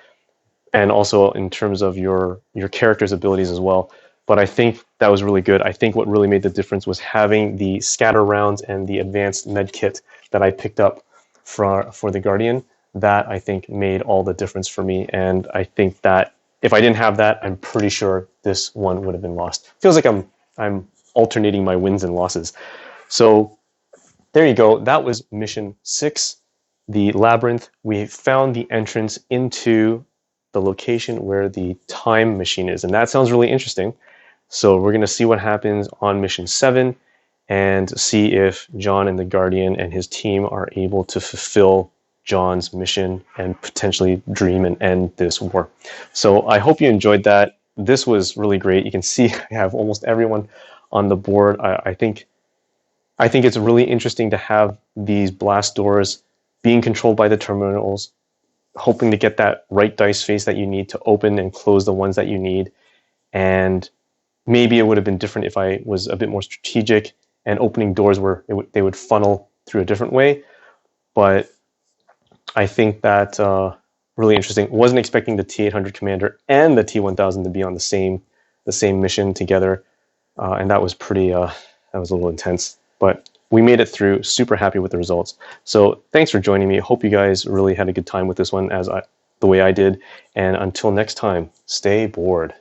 and also in terms of your character's abilities as well. But I think that was really good. I think what really made the difference was having the scatter rounds and the advanced med kit that I picked up for the Guardian. That, I think, made all the difference for me. And I think that if I didn't have that, I'm pretty sure this one would have been lost. Feels like I'm alternating my wins and losses. So there you go. That was mission 6, the Labyrinth. We found the entrance into the location where the time machine is, and that sounds really interesting. So we're going to see what happens on mission 7 and see if John and the Guardian and his team are able to fulfill John's mission and potentially dream and end this war. So I hope you enjoyed that. This was really great. You can see I have almost everyone on the board. I think it's really interesting to have these blast doors being controlled by the terminals, hoping to get that right dice face that you need to open and close the ones that you need. And maybe it would have been different if I was a bit more strategic and opening doors where they would funnel through a different way. But I think that really interesting. Wasn't expecting the T-800 Commander and the T-1000 to be on the same mission together, and that was pretty. That was a little intense, but we made it through. Super happy with the results. So thanks for joining me. Hope you guys really had a good time with this one, the way I did. And until next time, stay bored.